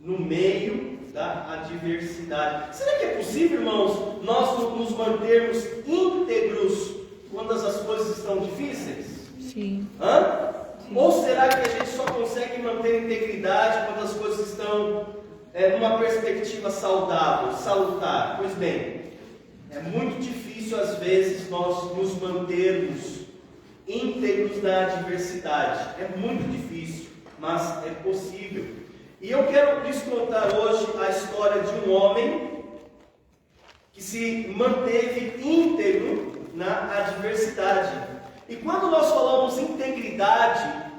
no meio da adversidade. Será que é possível, irmãos, nós nos mantermos íntegros quando as coisas estão difíceis? Sim. Sim. Ou será que a gente só consegue manter integridade quando as coisas estão numa perspectiva saudável, salutar? Pois bem, é muito difícil às vezes nós nos mantermos íntegros na adversidade. É muito difícil, mas é possível. E eu quero lhes contar hoje a história de um homem que se manteve íntegro na adversidade. E quando nós falamos integridade,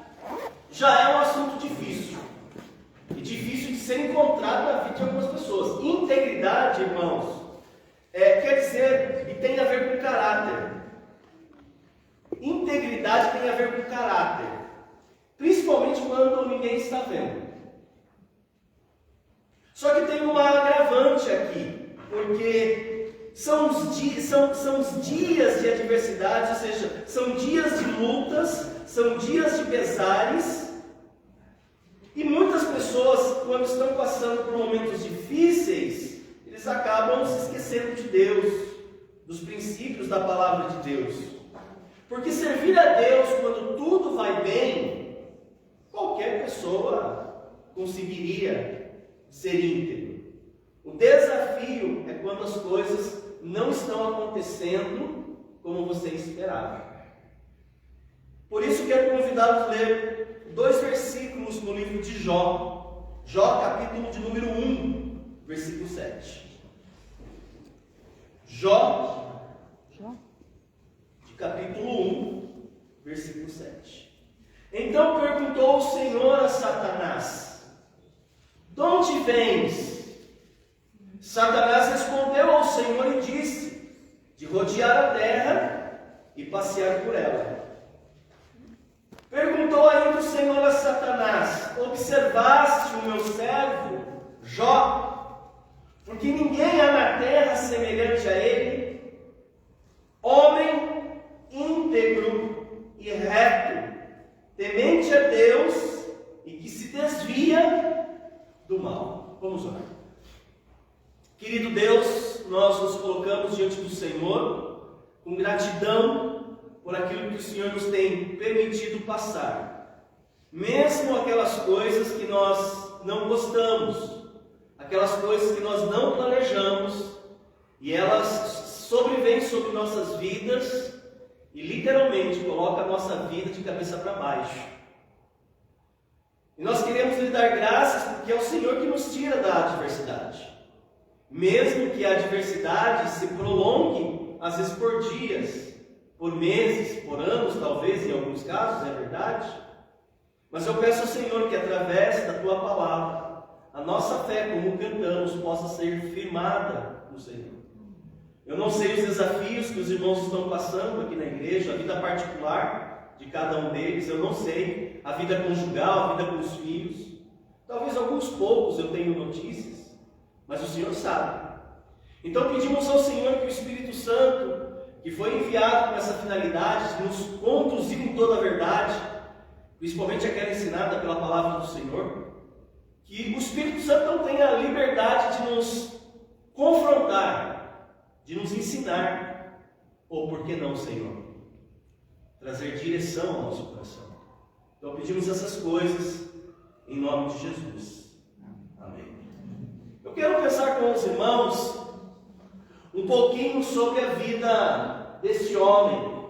já é um assunto difícil. E difícil de ser encontrado na vida de algumas pessoas. Integridade, irmãos, quer dizer, e tem a ver com caráter. Integridade tem a ver com caráter. Principalmente quando ninguém está vendo. Só que tem uma agravante aqui, porque são os dias de adversidade, ou seja, são dias de lutas, são dias de pesares, e muitas pessoas, quando estão passando por momentos difíceis, eles acabam se esquecendo de Deus, dos princípios da palavra de Deus. Porque servir a Deus quando tudo vai bem, qualquer pessoa conseguiria ser íntegro. O desafio é quando as coisas não estão acontecendo como você esperava. Por isso quero convidá-los a ler 2 versículos no livro de Jó. Jó, capítulo de número 1, versículo 7. Jó, de capítulo 1, versículo 7. Então perguntou o Senhor a Satanás: de onde vens? Satanás respondeu ao Senhor e disse: de rodear a terra e passear por ela. Perguntou ainda o Senhor a Satanás: observaste o meu servo Jó? Porque ninguém há na terra semelhante a ele, homem íntegro e reto, temente a Deus e que se desvia do mal. Vamos orar. Querido Deus, nós nos colocamos diante do Senhor com gratidão por aquilo que o Senhor nos tem permitido passar. Mesmo aquelas coisas que nós não gostamos, aquelas coisas que nós não planejamos, e elas sobrevêm sobre nossas vidas e literalmente colocam a nossa vida de cabeça para baixo. E nós queremos lhe dar graças porque é o Senhor que nos tira da adversidade. Mesmo que a adversidade se prolongue, às vezes por dias, por meses, por anos, talvez, em alguns casos, é verdade. Mas eu peço ao Senhor que através da Tua palavra, a nossa fé, como cantamos, possa ser firmada no Senhor. Eu não sei os desafios que os irmãos estão passando aqui na igreja, a vida particular de cada um deles, eu não sei, a vida conjugal, a vida com os filhos. Talvez alguns poucos eu tenho notícias, mas o Senhor sabe. Então pedimos ao Senhor que o Espírito Santo, que foi enviado com essa finalidade de nos conduzir em toda a verdade, principalmente aquela ensinada pela palavra do Senhor, que o Espírito Santo não tenha a liberdade de nos confrontar, de nos ensinar, ou por que não, Senhor, trazer direção ao nosso coração. Então pedimos essas coisas em nome de Jesus. Amém. Eu quero pensar com os irmãos um pouquinho sobre a vida desse homem.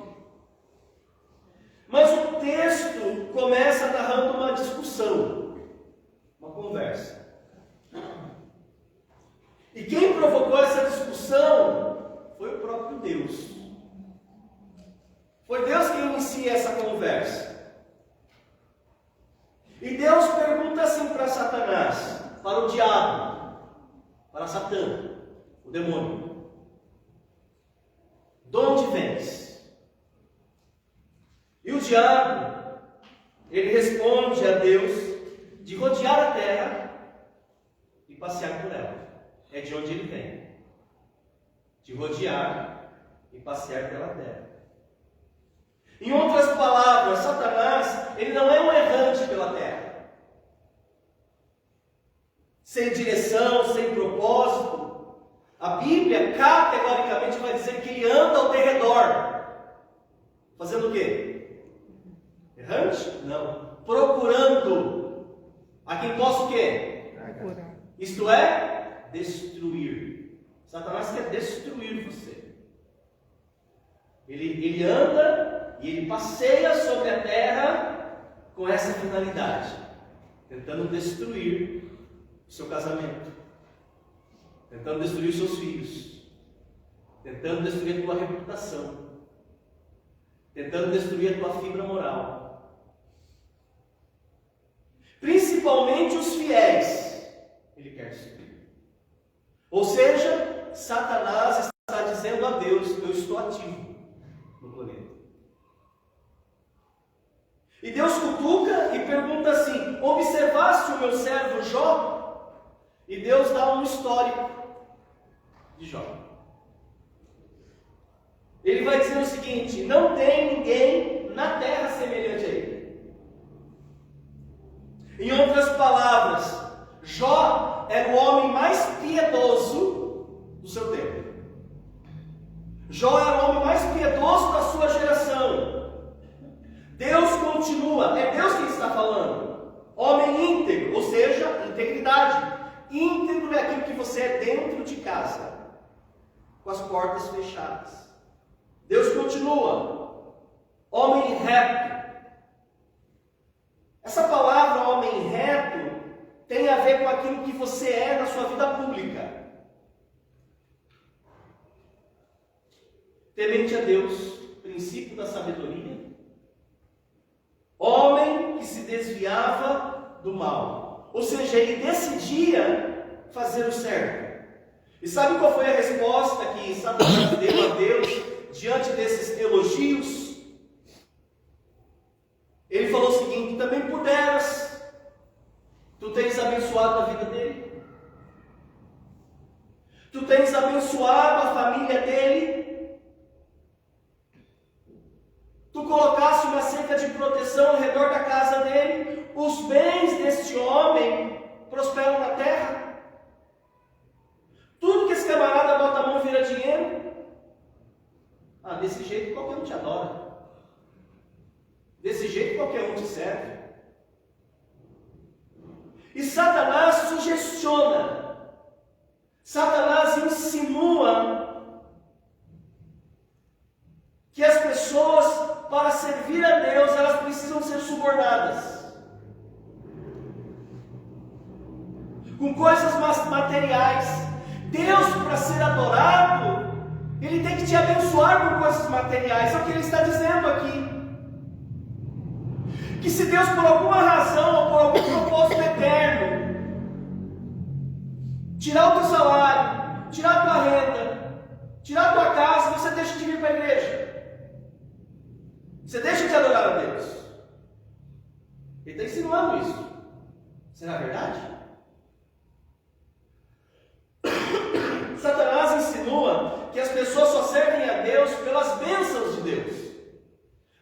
Mas o texto começa narrando uma discussão, uma conversa. E quem provocou essa discussão foi o próprio Deus. Foi Deus quem inicia essa conversa. E Deus pergunta assim para Satanás, para o diabo, para Satã, o demônio: de onde vens? E o diabo, ele responde a Deus: de rodear a terra e passear por ela. É de onde ele vem. De rodear e passear pela terra. Em outras palavras, Satanás, ele não é um errante pela terra. sem direção, sem propósito. A Bíblia categoricamente vai dizer que ele anda ao derredor. Fazendo o quê? Errante? Não. Procurando a quem possa o quê? Isto é, destruir. Satanás quer destruir você. Ele anda e ele passeia sobre a terra com essa finalidade, tentando destruir o seu casamento, tentando destruir os seus filhos, tentando destruir a tua reputação, tentando destruir a tua fibra moral. Principalmente os fiéis, ele quer destruir. Ou seja, Satanás está dizendo a Deus: eu estou ativo no planeta. E Deus cutuca e pergunta assim: observaste o meu servo Jó? E Deus dá um histórico de Jó. Ele vai dizer o seguinte: não tem ninguém na terra semelhante a ele. Em outras palavras, Jó era o homem mais piedoso do seu tempo. Jó era o homem mais piedoso da sua geração. Deus continua, é Deus quem está falando. Homem íntegro, ou seja, integridade. Íntegro é aquilo que você é dentro de casa, com as portas fechadas. Deus continua. Homem reto. Essa palavra homem reto tem a ver com aquilo que você é na sua vida pública. Temente a Deus, princípio da sabedoria. Homem que se desviava do mal. Ou seja, ele decidia fazer o certo. E sabe qual foi a resposta que Satanás deu a Deus diante desses elogios? Ele falou o seguinte: também puderas, tu tens abençoado a vida dele, tu tens abençoado a família dele, tu colocaste uma cerca de proteção ao redor da casa dele, os bens deste homem prosperam na terra, tudo que esse camarada bota a mão vira dinheiro. Desse jeito qualquer um te adora, desse jeito qualquer um te serve. E Satanás sugestiona, Satanás insinua que as pessoas, para servir a Deus, elas precisam ser subornadas com coisas materiais. Deus, para ser adorado, Ele tem que te abençoar com coisas materiais. É o que Ele está dizendo aqui. Que se Deus, por alguma razão ou por algum propósito eterno, tirar o teu salário, tirar a tua renda, tirar a tua casa, você deixa de vir para a igreja, você deixa de adorar a Deus. Ele está insinuando isso. Será verdade? Satanás insinua que as pessoas só servem a Deus pelas bênçãos de Deus,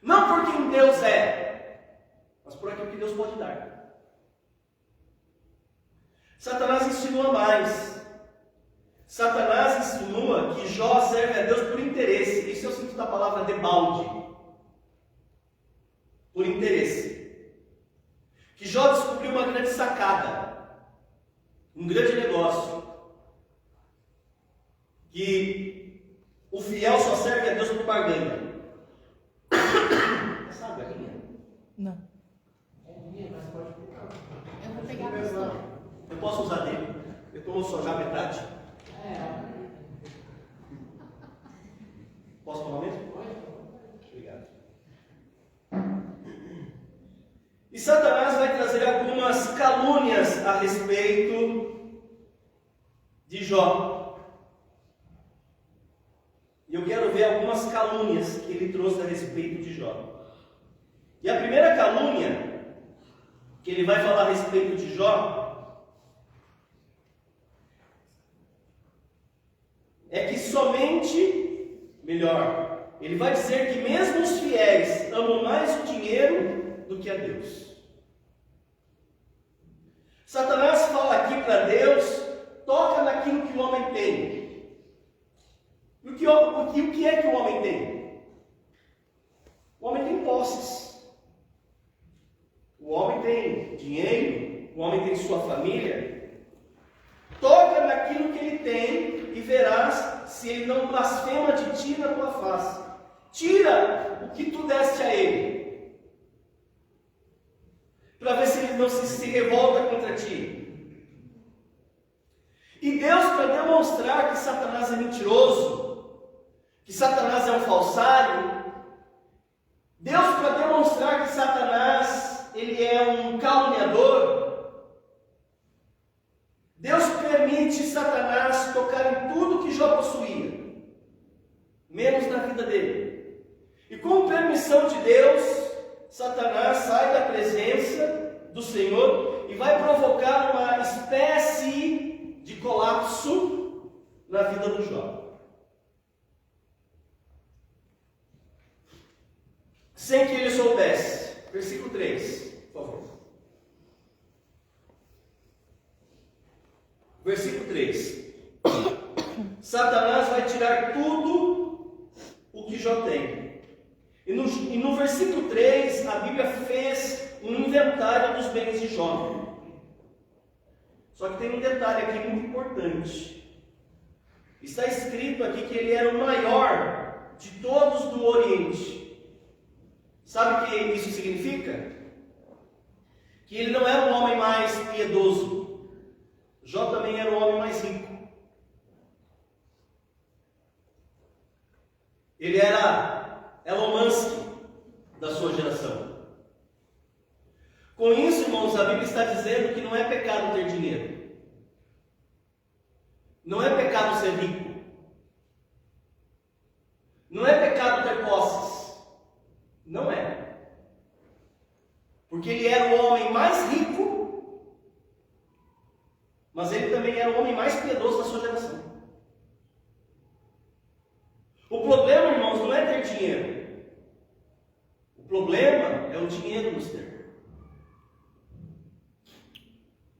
não por quem Deus é, mas por aquilo que Deus pode dar. Satanás insinua mais. Satanás insinua que Jó serve a Deus por interesse. Isso é o sentido da palavra debalde. Por interesse. Que Jó descobriu uma grande sacada, um grande negócio. Que o fiel só serve a Deus por barganha. Sabe a minha? Não. Eu vou pegar a pessoa. Eu posso usar dele? Eu estou só já metade. Posso tomar mesmo? Obrigado. E Satanás vai trazer algumas calúnias a respeito de Jó. E eu quero ver algumas calúnias que ele trouxe a respeito de Jó. E a primeira calúnia que ele vai falar a respeito de Jó é que ele vai dizer que mesmo os fiéis amam mais o dinheiro do que a Deus. Satanás fala aqui para a Deus, toca naquilo que o homem tem. E o que é que o homem tem? O homem tem posses. O homem tem dinheiro, o homem tem sua família. Toca naquilo que ele tem e verás se ele não blasfema de ti na tua face. Tira o que tu deste a ele, para ver se ele não se revolta contra ti. E Deus, para demonstrar que Satanás é mentiroso, que Satanás é um falsário, Deus, para demonstrar que Satanás ele é um caluniador, Deus permite Satanás tocar em tudo que Jó possuía, menos na vida dele. E com permissão de Deus, Satanás sai da presença do Senhor e vai provocar uma espécie de colapso na vida do Jó. Sem que ele soubesse. Versículo 3, por favor. Versículo 3. Satanás vai tirar tudo o que Jó tem. E no versículo 3, a Bíblia fez um inventário dos bens de Jó. Só que tem um detalhe aqui muito importante. Está escrito aqui que ele era o maior de todos do Oriente. Sabe o que isso significa? Que ele não era o homem mais piedoso. Jó também era o homem mais rico. Ele era Elon Musk da sua geração. Com isso, irmãos, a Bíblia está dizendo que não é pecado ter dinheiro. Não é pecado ser rico. Não é pecado ter posses. Não é. Porque ele era o homem mais rico, mas ele também era o homem mais piedoso da sua geração. O problema, irmãos, não é ter dinheiro. O problema é o dinheiro nos ter.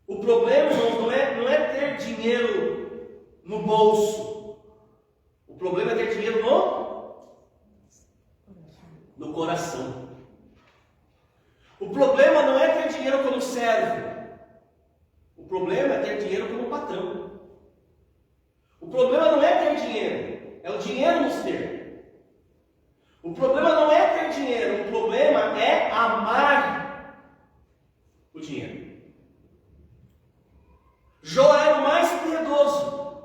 O problema, irmãos, não é ter dinheiro no bolso. O problema é ter dinheiro no coração. O problema não é ter dinheiro como servo. O problema é ter dinheiro como patrão. O problema não é ter dinheiro. É o dinheiro nos ter. O problema não é ter dinheiro, o problema é amar o dinheiro. Jó era o mais piedoso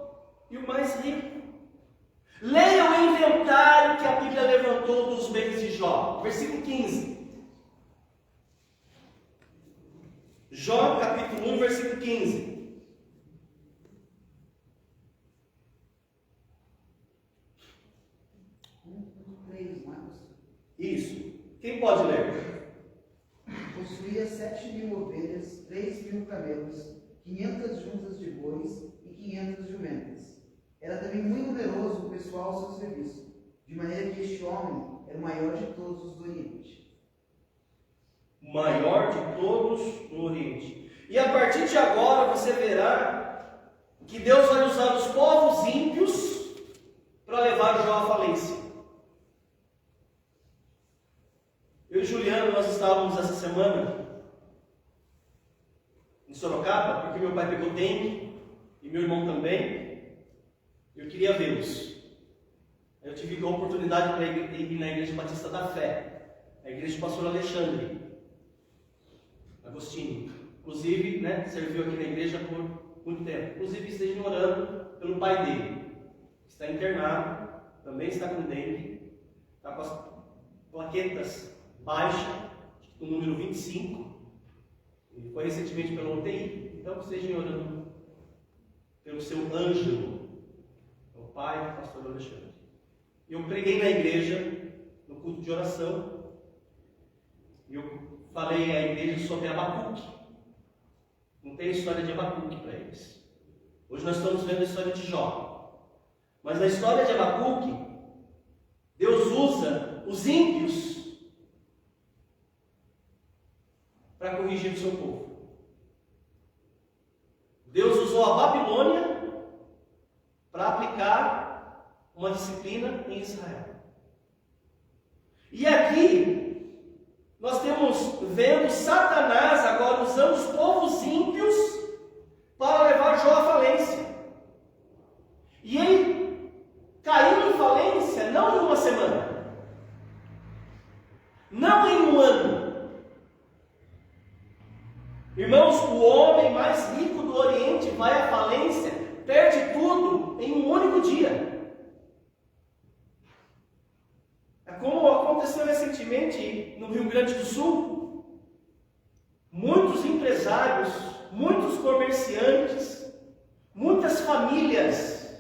e o mais rico. Leia o inventário que a Bíblia levantou dos bens de Jó. Versículo 15. Jó, capítulo 1, versículo 15. Isso. Quem pode ler? Possuía 7.000 ovelhas, 3.000 camelos, 500 juntas de bois e 500 jumentas. Era também muito numeroso o pessoal ao seu serviço, de maneira que este homem era o maior de todos os do Oriente. O maior de todos no Oriente. E a partir de agora você verá que Deus vai usar os povos ímpios para levar Jó à falência. Eu e Juliano, nós estávamos essa semana em Sorocaba, porque meu pai pegou dengue e meu irmão também. Eu queria vê-los. Eu tive a oportunidade para ir na Igreja Batista da Fé, a igreja do pastor Alexandre Agostinho. Inclusive, serviu aqui na igreja por muito tempo. Inclusive, estejam orando pelo pai dele. Está internado, também está com dengue, está com as plaquetas baixa, o número 25, e foi recentemente pela UTI. Então estejam orando pelo seu Ângelo, o pai do pastor Alexandre. Eu preguei na igreja, no culto de oração, e eu falei à igreja sobre Abacuque. Não tem história de Abacuque para eles. Hoje nós estamos vendo a história de Jó. Mas na história de Abacuque, Deus usa os ímpios para corrigir o seu povo. Deus usou usou a Babilônia para aplicar uma disciplina em Israel. E aqui nós temos vendo Satanás agora usando os povos ímpios para levar Jó à falência. E ele caiu em falência não em uma semana, não em um ano. Irmãos, o homem mais rico do Oriente vai à falência, perde tudo em um único dia. É como aconteceu recentemente no Rio Grande do Sul. Muitos empresários, muitos comerciantes, muitas famílias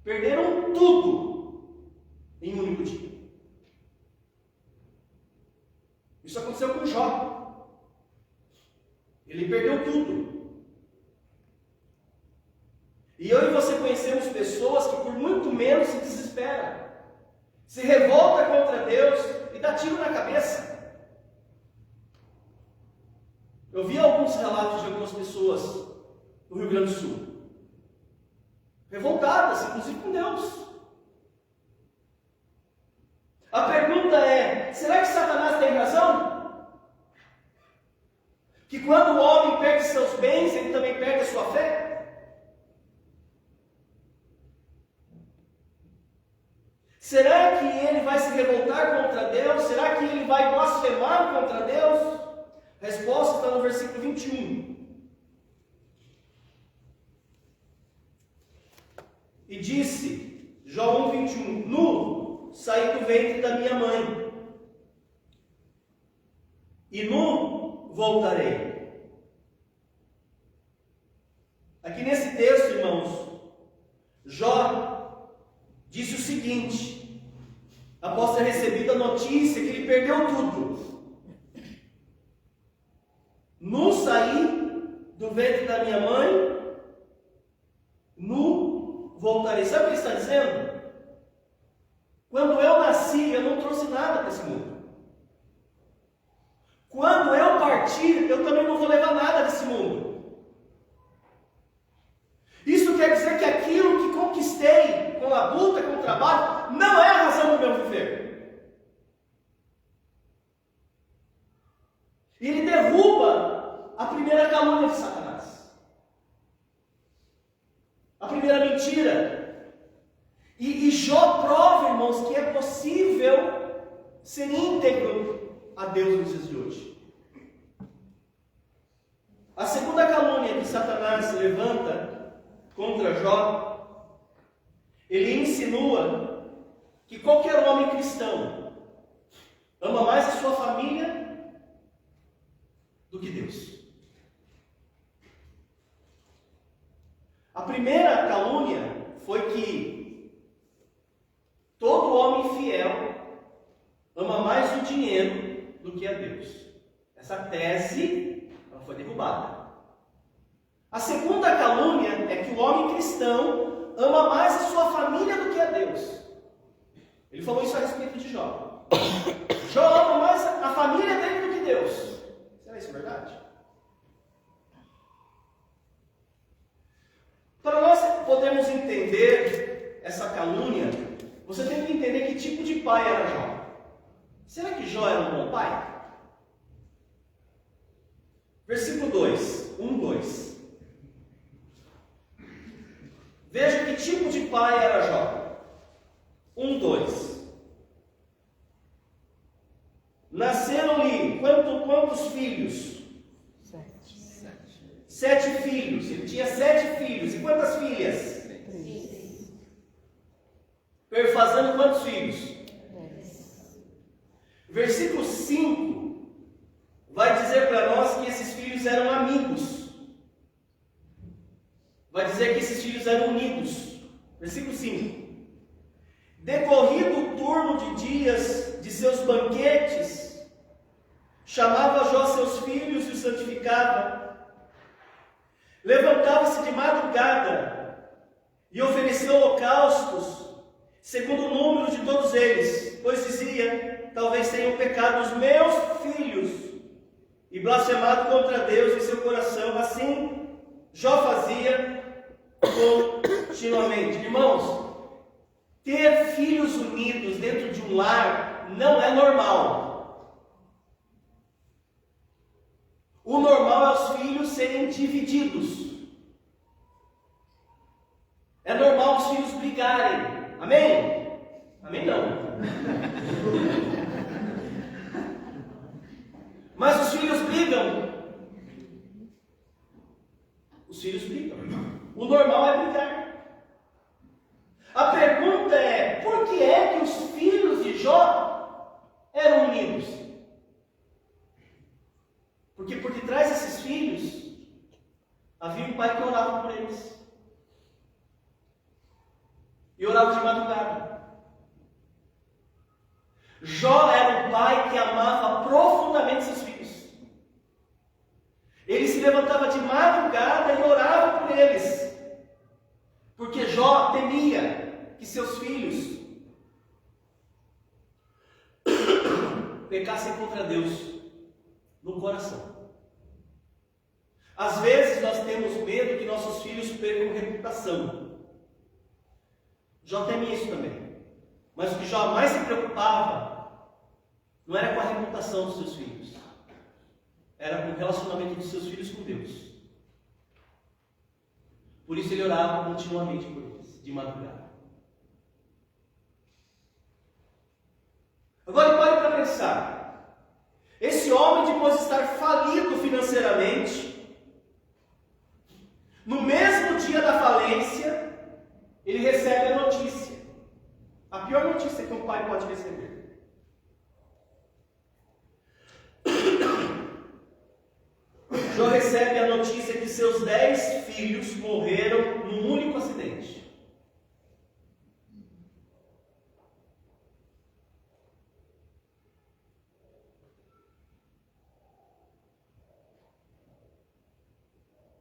perderam tudo em um único dia. Isso aconteceu com Jó. Ele perdeu tudo. E eu e você conhecemos pessoas que por muito menos se desesperam, se revolta contra Deus e dá tiro na cabeça. Eu vi alguns relatos de algumas pessoas no Rio Grande do Sul, revoltadas, inclusive com Deus. A pergunta é: será que Satanás tem razão? Que quando o homem perde seus bens, ele também perde a sua fé? Será que ele vai se revoltar contra Deus? Será que ele vai blasfemar contra Deus? A resposta está no versículo 21. E disse, Jó 1:21, nu saí do ventre da minha mãe, e nu voltarei. Aqui nesse texto, irmãos, Jó disse o seguinte, após ter recebido a notícia que ele perdeu tudo: nu saí do ventre da minha mãe, nu voltarei. Sabe o que ele está dizendo? Quando eu nasci, eu não trouxe nada para esse mundo. Quando eu partir, eu também não vou levar nada desse mundo. Isso quer dizer que aquilo que conquistei com a luta, com o trabalho, não é a razão do meu viver. E ele derruba a primeira calúnia de Satanás, a primeira mentira. E Jó prova, irmãos, que é possível ser íntegro a Deus nos dias de hoje. A segunda calúnia que Satanás levanta contra Jó, ele insinua que qualquer homem cristão ama mais a sua família do que Deus. A primeira calúnia foi que todo homem fiel ama mais o dinheiro do que a Deus. Essa tese ela foi derrubada. A segunda calúnia é que o homem cristão ama mais a sua família do que a Deus. Ele falou isso a respeito de Jó. Jó ama mais a família dele do que Deus. Será isso verdade? Para nós podermos entender essa calúnia, você tem que entender que tipo de pai era Jó. Será que Jó era um bom pai? Versículo 2, 2. Veja que tipo de pai era Jó. 2. Nasceram-lhe quantos filhos? 7 filhos. Ele tinha 7 filhos. E quantas filhas? 3. Perfazendo quantos filhos? 10. Versículo 5 vai dizer para nós que esses filhos eram amigos. Vai dizer que esses filhos eram unidos. Versículo 5. Decorrido o turno de dias de seus banquetes, chamava Jó seus filhos e os santificava. Levantava-se de madrugada e oferecia holocaustos, segundo o número de todos eles, pois dizia: talvez tenham pecado os meus filhos e blasfemado contra Deus em seu coração. Assim, Jó fazia continuamente. Irmãos, ter filhos unidos dentro de um lar não é normal. O normal é os filhos serem divididos. É normal os filhos brigarem. Amém? Amém não. Mas os filhos brigam. Os filhos brigam. O normal é brigar. A pergunta é: por que é que os filhos de Jó eram unidos? Porque por detrás desses filhos havia um pai que orava por eles. E orava de madrugada. Jó era um pai que amava profundamente seus filhos. Ele se levantava de madrugada e orava por eles. Porque Jó temia que seus filhos pecassem contra Deus no coração. Às vezes nós temos medo que nossos filhos percam reputação. Jó temia isso também. Mas o que Jó mais se preocupava não era com a reputação dos seus filhos. Era com o relacionamento dos seus filhos com Deus. Por isso ele orava continuamente por eles, de madrugada. Agora pare para pensar. Esse homem, depois de estar falido financeiramente, no mesmo dia da falência, ele recebe a notícia. A pior notícia que um pai pode receber. Jó recebe a notícia que seus 10 filhos morreram num único acidente.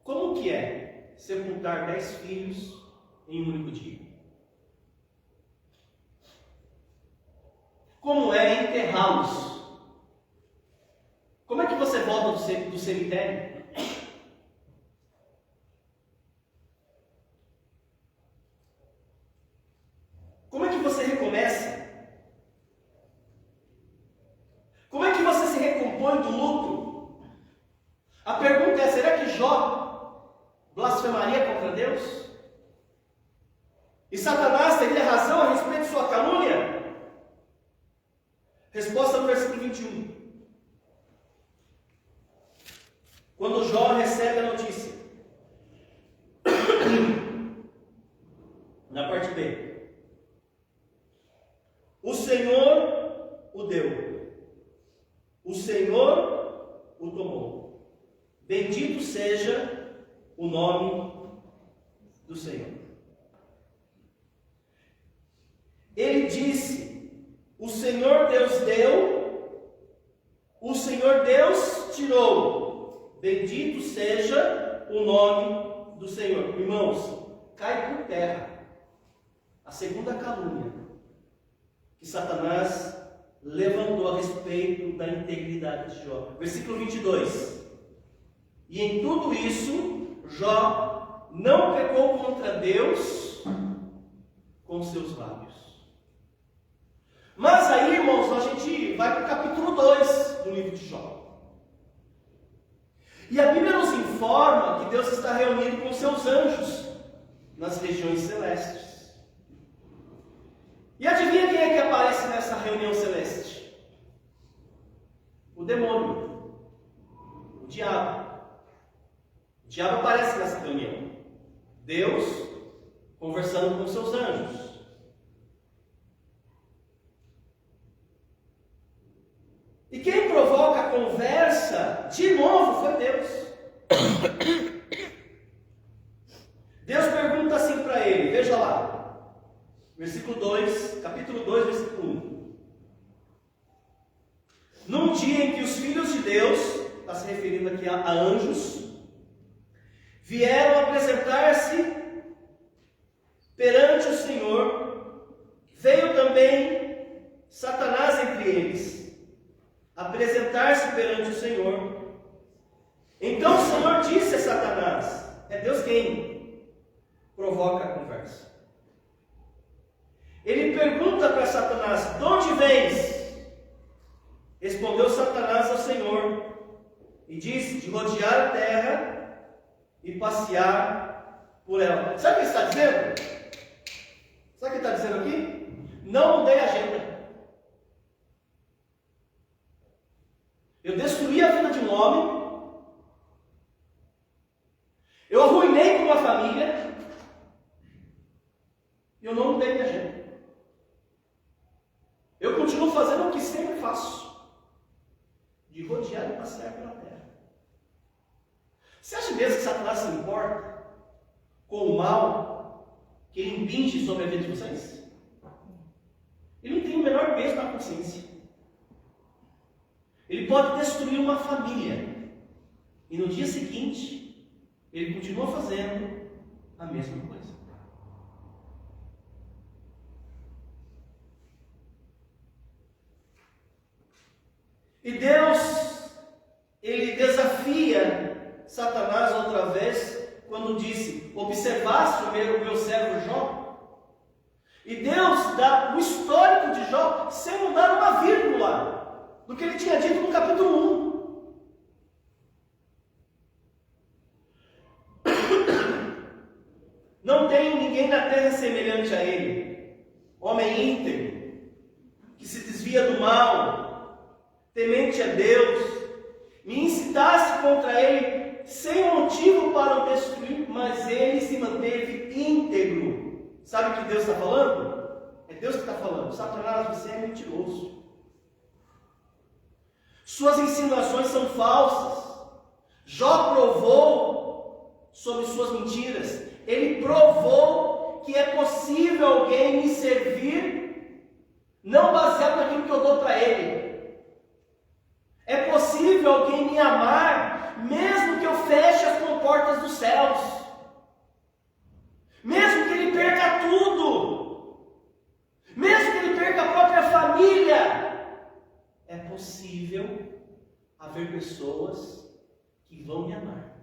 Como que é sepultar 10 filhos em um único dia? Como é enterrá-los? Como é que você volta do cemitério? Como é que você recomeça? Como é que você se recompõe do luto? A pergunta é: será que Jó blasfemaria contra Deus? E Satanás teria razão a respeito de sua calúnia? Resposta no versículo 21. Quando Jó recebe a notícia, na parte B, o Senhor o deu, o Senhor o tomou, bendito seja o nome do Senhor. Ele disse: o Senhor Deus deu, o Senhor Deus tirou. Bendito seja o nome do Senhor. Irmãos, cai por terra a segunda calúnia que Satanás levantou a respeito da integridade de Jó. Versículo 22. E em tudo isso, Jó não pecou contra Deus com seus lábios. Mas aí, irmãos, a gente vai para o capítulo 2 do livro de Jó. E a Bíblia nos informa que Deus está reunido com seus anjos nas regiões celestes. E adivinha quem é que aparece nessa reunião celeste? O demônio, o diabo. O diabo aparece nessa reunião. Deus conversando com seus anjos. E quem provoca a conversa de novo foi Deus. Deus pergunta assim para ele, veja lá, versículo 2, capítulo 2, versículo 1. Num dia em que os filhos de Deus, está se referindo aqui a anjos, vieram apresentar-se perante o Senhor, veio também Satanás entre eles, apresentar-se perante o Senhor. Então o Senhor disse a Satanás, é provoca a conversa. Ele pergunta para Satanás: de onde vens? Respondeu Satanás ao Senhor e disse: de rodear a terra e passear por ela. Sabe o que ele está dizendo? Sabe o que ele está dizendo aqui? Não mudei a agenda. Eu destruí a vida de um homem. Eu arruinei com uma família. E eu não mudei minha agenda. Eu continuo fazendo o que sempre faço. De rodear e passear pela terra. Você acha mesmo que Satanás se importa com o mal que ele impinge sobre a vida de vocês? Ele não tem o menor peso na consciência. Ele pode destruir uma família e no dia seguinte ele continua fazendo a mesma coisa. E Deus, ele desafia Satanás outra vez, quando disse: observaste o meu servo Jó? E Deus dá o histórico de Jó, sem mudar uma vírgula do que ele tinha dito no capítulo 1. Não tem ninguém na terra semelhante a ele, homem íntegro, que se desvia do mal, temente a Deus. Me incitasse contra ele sem motivo para o destruir, mas ele se manteve íntegro. Sabe o que Deus está falando? É Deus que está falando: Satanás, você é mentiroso. Suas insinuações são falsas. Jó provou sobre suas mentiras. Ele provou que é possível alguém me servir, não baseado naquilo que eu dou para ele. É possível alguém me amar, mesmo que eu feche as comportas dos céus. Mesmo que ele perca tudo. Mesmo que ele perca a própria família. É possível haver pessoas que vão me amar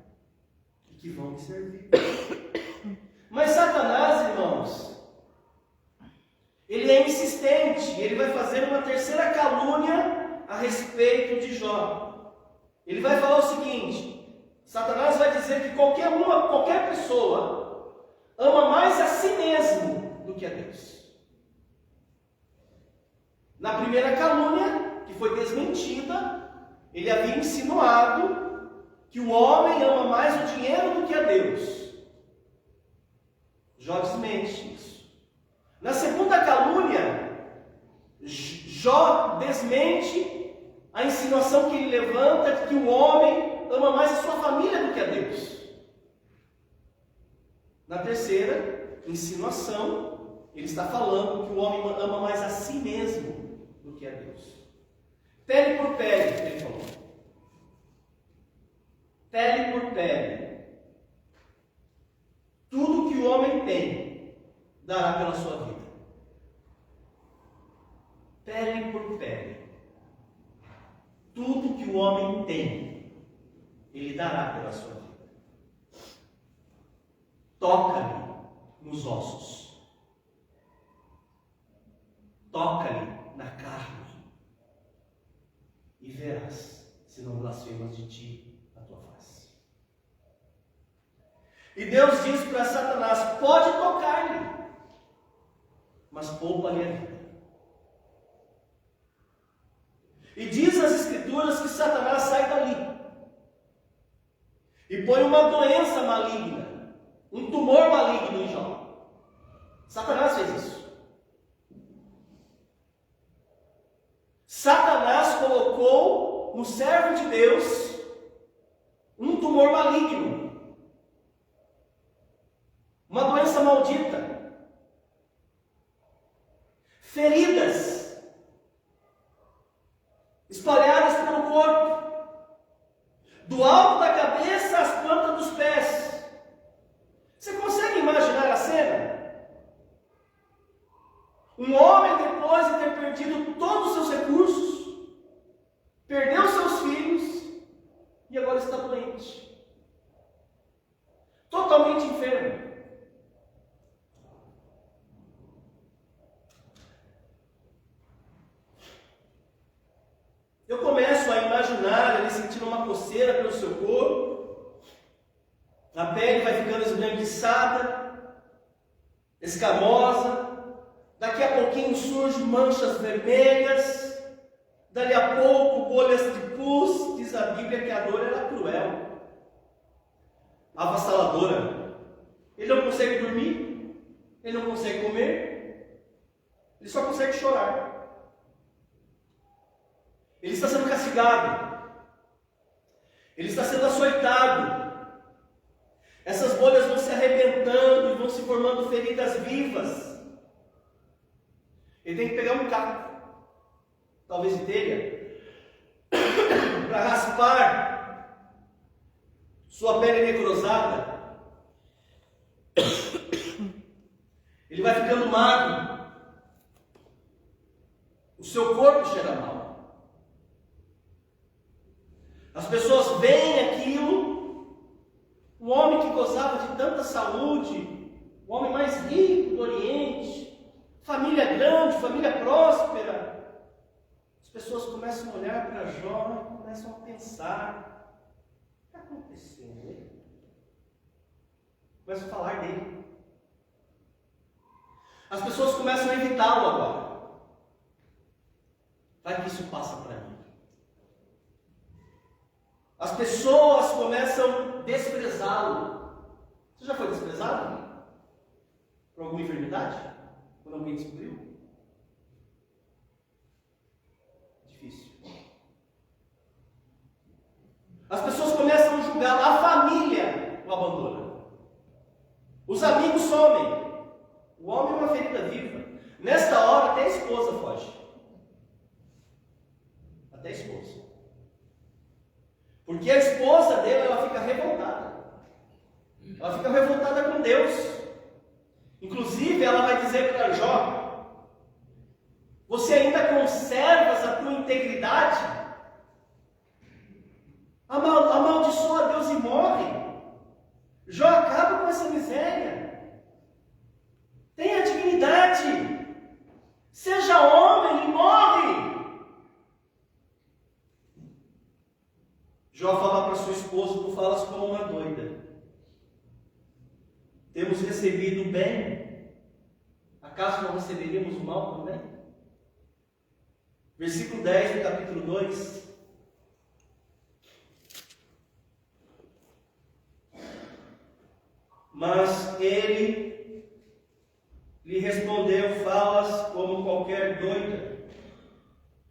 e que vão me servir. Mas Satanás, irmãos, ele é insistente. Ele vai fazer uma terceira calúnia a respeito de Jó. Ele vai falar o seguinte: Satanás vai dizer que qualquer pessoa ama mais a si mesmo do que a Deus. Na primeira calúnia, que foi desmentida, ele havia insinuado que o homem ama mais o dinheiro do que a Deus. Jó desmente isso. Na segunda calúnia, Jó desmente a insinuação que ele levanta de que o homem ama mais a sua família do que a Deus. Na terceira insinuação, ele está falando que o homem ama mais a si mesmo do que a Deus. Pele por pele, ele falou. Pele por pele. Tudo que o homem tem, dará pela sua vida. Pele por pele. Tudo que o homem tem, ele dará pela sua vida. Toca-lhe nos ossos. Toca-lhe na carne. E verás se não blasfemas de ti a tua face. E Deus diz para Satanás: pode tocar-lhe, mas poupa-lhe a vida. E diz as Escrituras que Satanás sai dali e põe uma doença maligna, um tumor maligno em Jó. Satanás fez isso. Satanás colocou no servo de Deus um tumor maligno, uma doença maldita, feridas espalhadas pelo corpo, do alto da cabeça às plantas dos pés. Você consegue imaginar a cena? Um homem, depois de ter perdido todos os seus recursos, perdeu seus filhos e agora está doente, totalmente enfermo. ficando esbranquiçada, escamosa. Daqui a pouquinho surgem manchas vermelhas. Dali a pouco, bolhas de pus. Diz a Bíblia que a dor era cruel, avassaladora. Ele não consegue dormir, ele não consegue comer, ele só consegue chorar. Ele está sendo castigado, ele está sendo açoitado. Essas bolhas vão se arrebentando e vão se formando feridas vivas. Ele tem que pegar um caco, talvez de telha, para raspar sua pele necrosada. Ele vai ficando magro, o seu corpo cheira mal. As pessoas veem aquilo, o homem que gozava de tanta saúde, o homem mais rico do Oriente, família grande, família próspera. As pessoas começam a olhar para Jó e começam a pensar: o que está acontecendo? Começam a falar dele. As pessoas começam a evitá-lo agora. Vai que isso passa para mim. As pessoas começam a desprezá-lo. Você já foi desprezado? Por alguma enfermidade? Quando alguém descobriu? Difícil. As pessoas começam a julgá-lo. A família o abandona. Os amigos somem. O homem é uma ferida viva. Nesta hora até a esposa foge. Até a esposa. Porque a esposa dele, ela fica revoltada. Ela fica revoltada com Deus. Inclusive, ela vai dizer para Jó: você ainda conservas a tua integridade? Amaldiçoa a Deus e morre. Jó, acaba com essa miséria. Tenha dignidade. Seja homem e morre. Jó fala para sua esposa: tu falas como uma doida. Temos recebido o bem, acaso não receberíamos o mal também? Versículo 10 do capítulo 2. Mas ele lhe respondeu: falas como qualquer doida.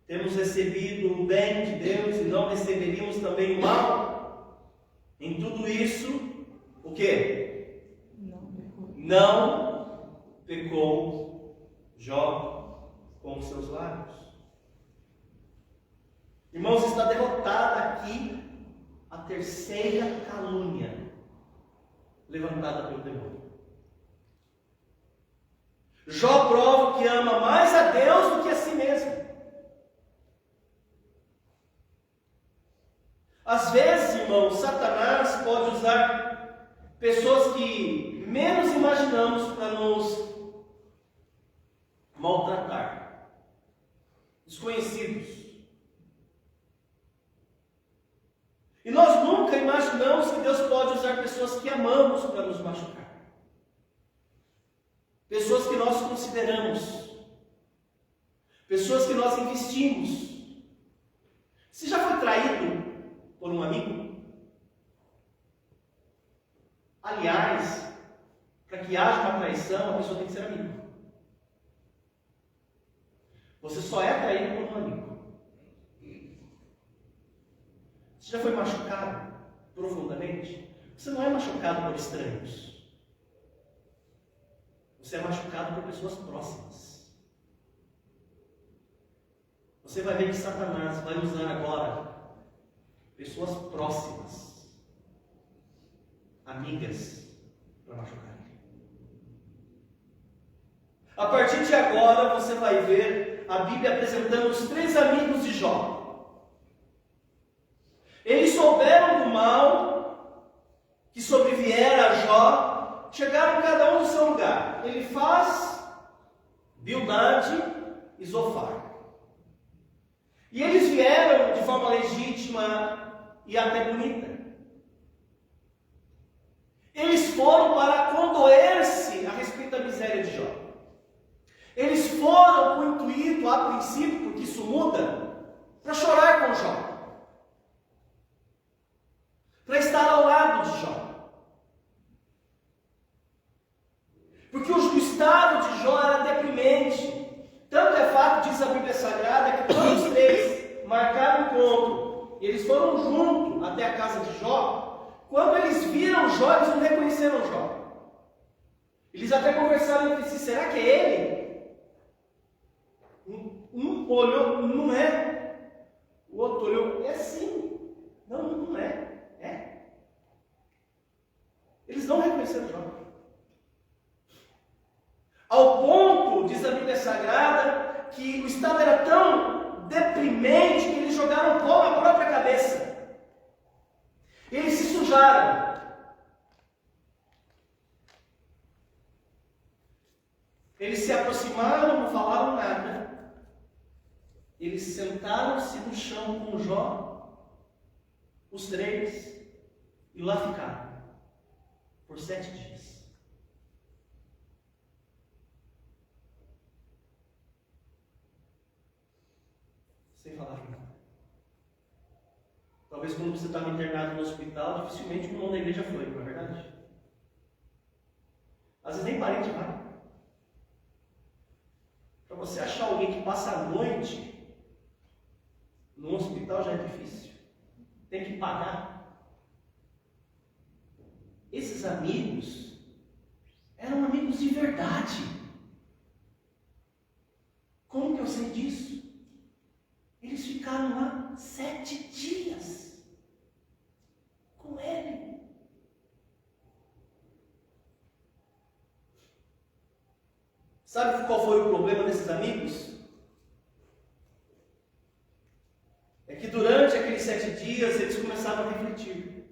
Temos recebido o bem de Deus e não receberíamos também o mal? Em tudo isso, o quê? Não pecou Jó com os seus lábios. Irmãos, está derrotada aqui a terceira calúnia levantada pelo demônio. Jó prova que ama mais a Deus do que a si mesmo. Às vezes, irmãos, Satanás pode usar pessoas que menos imaginamos para nos maltratar. Desconhecidos. E nós nunca imaginamos que Deus pode usar pessoas que amamos para nos machucar. Pessoas que nós consideramos. Pessoas que nós investimos. Você já foi traído por um amigo? Aliás, para que haja uma traição, a pessoa tem que ser amigo. Você só é traído por um amigo. Você já foi machucado profundamente? Você não é machucado por estranhos. Você é machucado por pessoas próximas. Você vai ver que Satanás vai usar agora pessoas próximas, amigas, para machucar. A partir de agora você vai ver a Bíblia apresentando os três amigos de Jó. Eles souberam do mal que sobreviera a Jó, chegaram cada um no seu lugar. Elifaz, Bildade e Zofar. E eles vieram de forma legítima e até bonita. Eles foram para condoer-se a respeito da miséria de Jó. Eles foram com o intuito, a princípio, porque isso muda, para chorar com Jó. Para estar ao lado de Jó. Porque o estado de Jó era deprimente. Tanto é fato, diz a Bíblia Sagrada, que quando os três marcaram o encontro, e eles foram juntos até a casa de Jó, quando eles viram Jó, eles não reconheceram Jó. Eles até conversaram entre si, será que é ele? Um olhou, não é. O outro olhou, é sim. Não, não é. É. Eles não reconheceram Jó. Ao ponto, diz a Bíblia Sagrada, que o estado era tão deprimente que eles jogaram pó na própria cabeça. Eles se sujaram. Eles se aproximaram, não falaram nada. Eles sentaram-se no chão com Jó, os três, e lá ficaram por 7 dias. Sem falar nada. Talvez quando você estava internado no hospital, dificilmente o irmão da igreja foi, não é verdade? Às vezes nem parente vai. Para você achar alguém que passa a noite no hospital já é difícil. Tem que pagar. Esses amigos eram amigos de verdade. Como que eu sei disso? Eles ficaram lá 7 dias com ele. Sabe qual foi o problema desses amigos? É que durante aqueles 7 dias eles começaram a refletir.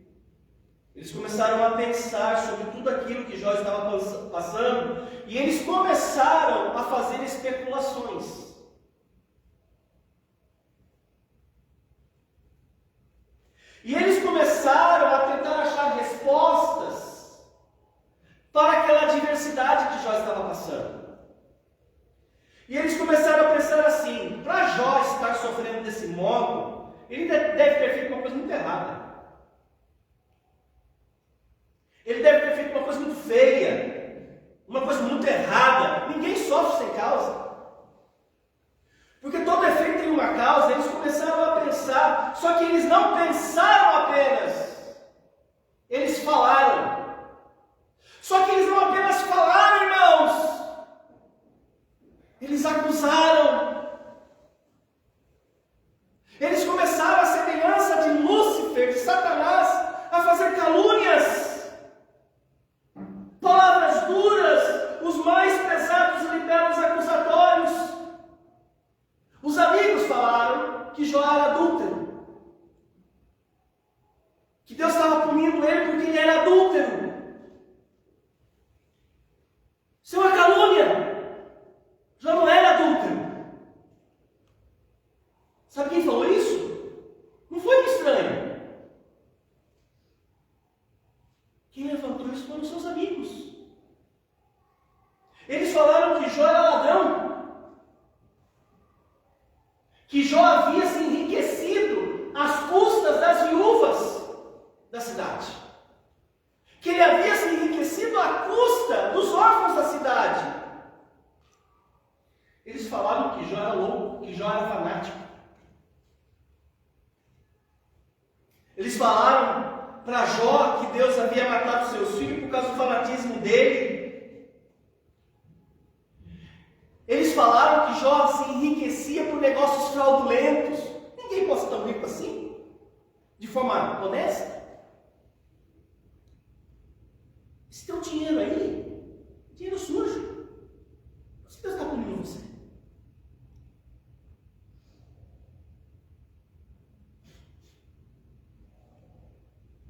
Eles começaram a pensar sobre tudo aquilo que Jó estava passando e eles começaram a fazer especulações. E eles começaram a tentar achar respostas para aquela adversidade que Jó estava passando. E eles começaram a pensar assim, para Jó estar sofrendo desse modo, ele deve ter feito uma coisa muito errada. Ele deve ter feito uma coisa muito feia, uma coisa muito errada. Ninguém sofre sem causa. Porque todo efeito tem uma causa. Eles começaram a pensar, só que eles não pensaram apenas, eles falaram. Só que eles não apenas falaram, irmãos, eles acusaram. Eles começaram a semelhança de Lúcifer, de Satanás, a fazer calúnias, palavras duras, os mais pesados e libertos acusatórios. Os amigos falaram que Jó era adúltero, que Deus estava punindo ele porque ele era adúltero. Isso é uma calúnia. Jó não era adúltero. Sabe quem falou isso? Não foi um estranho. Quem levantou isso foram os seus amigos. Eles falaram que Jó era ladrão, que Jó havia se enriquecido às custas das viúvas da cidade, que ele havia se enriquecido à custa dos órfãos da cidade. Eles falaram que Jó era louco, que Jó era fanático. Eles falaram para Jó que Deus havia matado seus filhos por causa do fanatismo dele. Eles falaram que Jó se enriquecia por negócios fraudulentos. Ninguém pode ser tão rico assim, de forma honesta. Esse teu dinheiro aí, dinheiro sujo, se Deus está punindo você.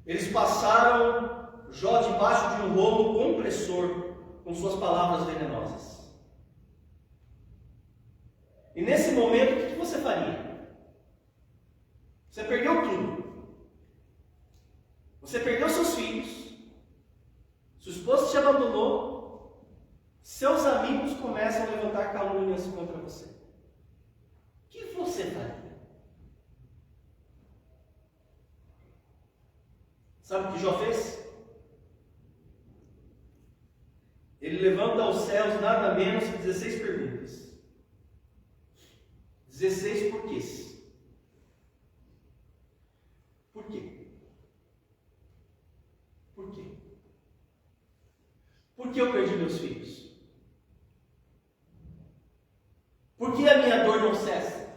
Eles passaram Jó debaixo de um rolo compressor com suas palavras venenosas. E nesse momento, o que você faria? Você perdeu tudo. Você perdeu seus filhos. Sua esposa te abandonou, seus amigos começam a levantar calúnias contra você. O que você faria? Sabe o que Jó fez? Ele levanta aos céus nada menos que 16 perguntas. 16 porquês. Por quê? Por quê? Por que eu perdi meus filhos? Por que a minha dor não cessa?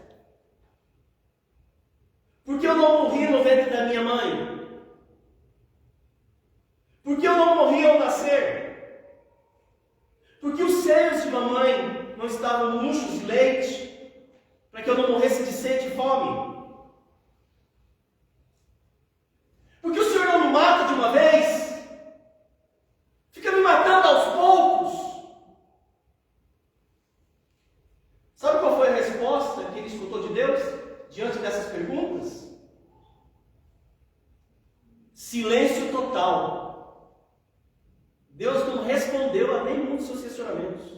Por que eu não morri no ventre da minha mãe? Por que eu não morri ao nascer? Por que os seios de mamãe não estavam murchos de leite? Para que eu não morresse de sede e fome? Por que o Senhor não me mata de uma vez? Fica me matando aos poucos. Sabe qual foi a resposta que ele escutou de Deus diante dessas perguntas? Silêncio total. Deus não respondeu a nenhum dos seus questionamentos.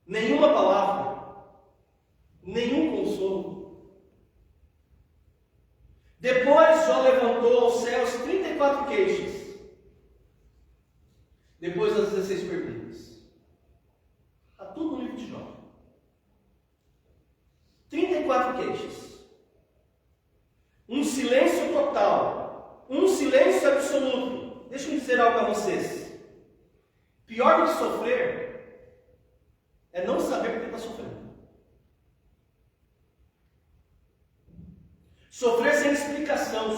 Nenhuma palavra, nenhum consolo. Depois Jó levantou aos céus 34 queixas. Depois das 16 perguntas. Está tudo no livro de Jó. 34 queixas. Um silêncio total. Um silêncio absoluto. Deixa eu dizer algo a vocês. Pior do que sofrer é não saber por que está sofrendo. Sofrer sem explicação,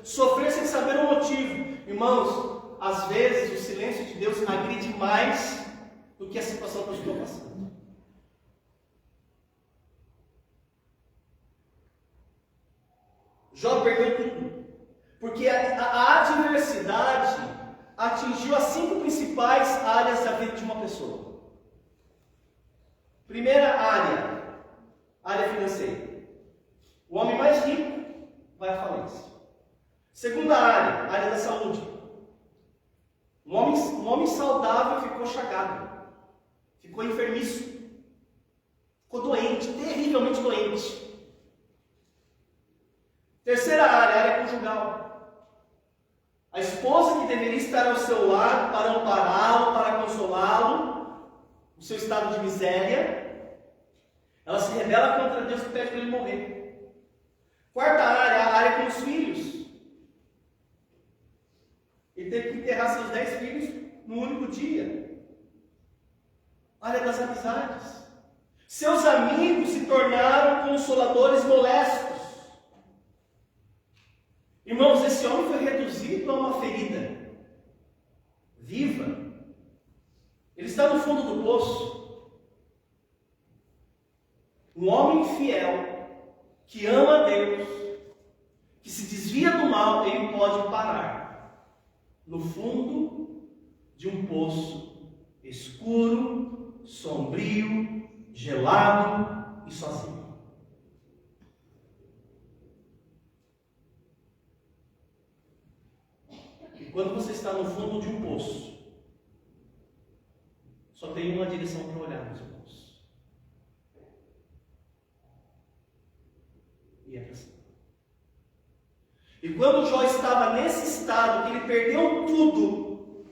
sofrer sem saber o motivo. Irmãos, às vezes o silêncio de Deus agride mais do que a situação que eu estou passando. Jó perdeu tudo, porque a adversidade atingiu as 5 principais áreas da vida de uma pessoa. Primeira área financeira. O homem mais rico vai à falência. Segunda área da saúde. Um homem saudável ficou chagado, ficou enfermiço, ficou doente, terrivelmente doente. Terceira área conjugal. A esposa que deveria estar ao seu lado para ampará-lo, para consolá-lo, o seu estado de miséria, ela se rebela contra Deus e pede para ele morrer. Quarta área, a área com os filhos. Ele teve que enterrar seus 10 filhos num único dia. Área das amizades. Seus amigos se tornaram consoladores molestos. Irmãos, esse homem foi reduzido a uma ferida viva. Ele está no fundo do poço. Um homem fiel, que ama a Deus, que se desvia do mal, ele pode parar no fundo de um poço escuro, sombrio, gelado e sozinho. E quando você está no fundo de um poço, só tem uma direção para olhar, meus irmãos. E é para cima. E quando Jó estava nesse estado, que ele perdeu tudo,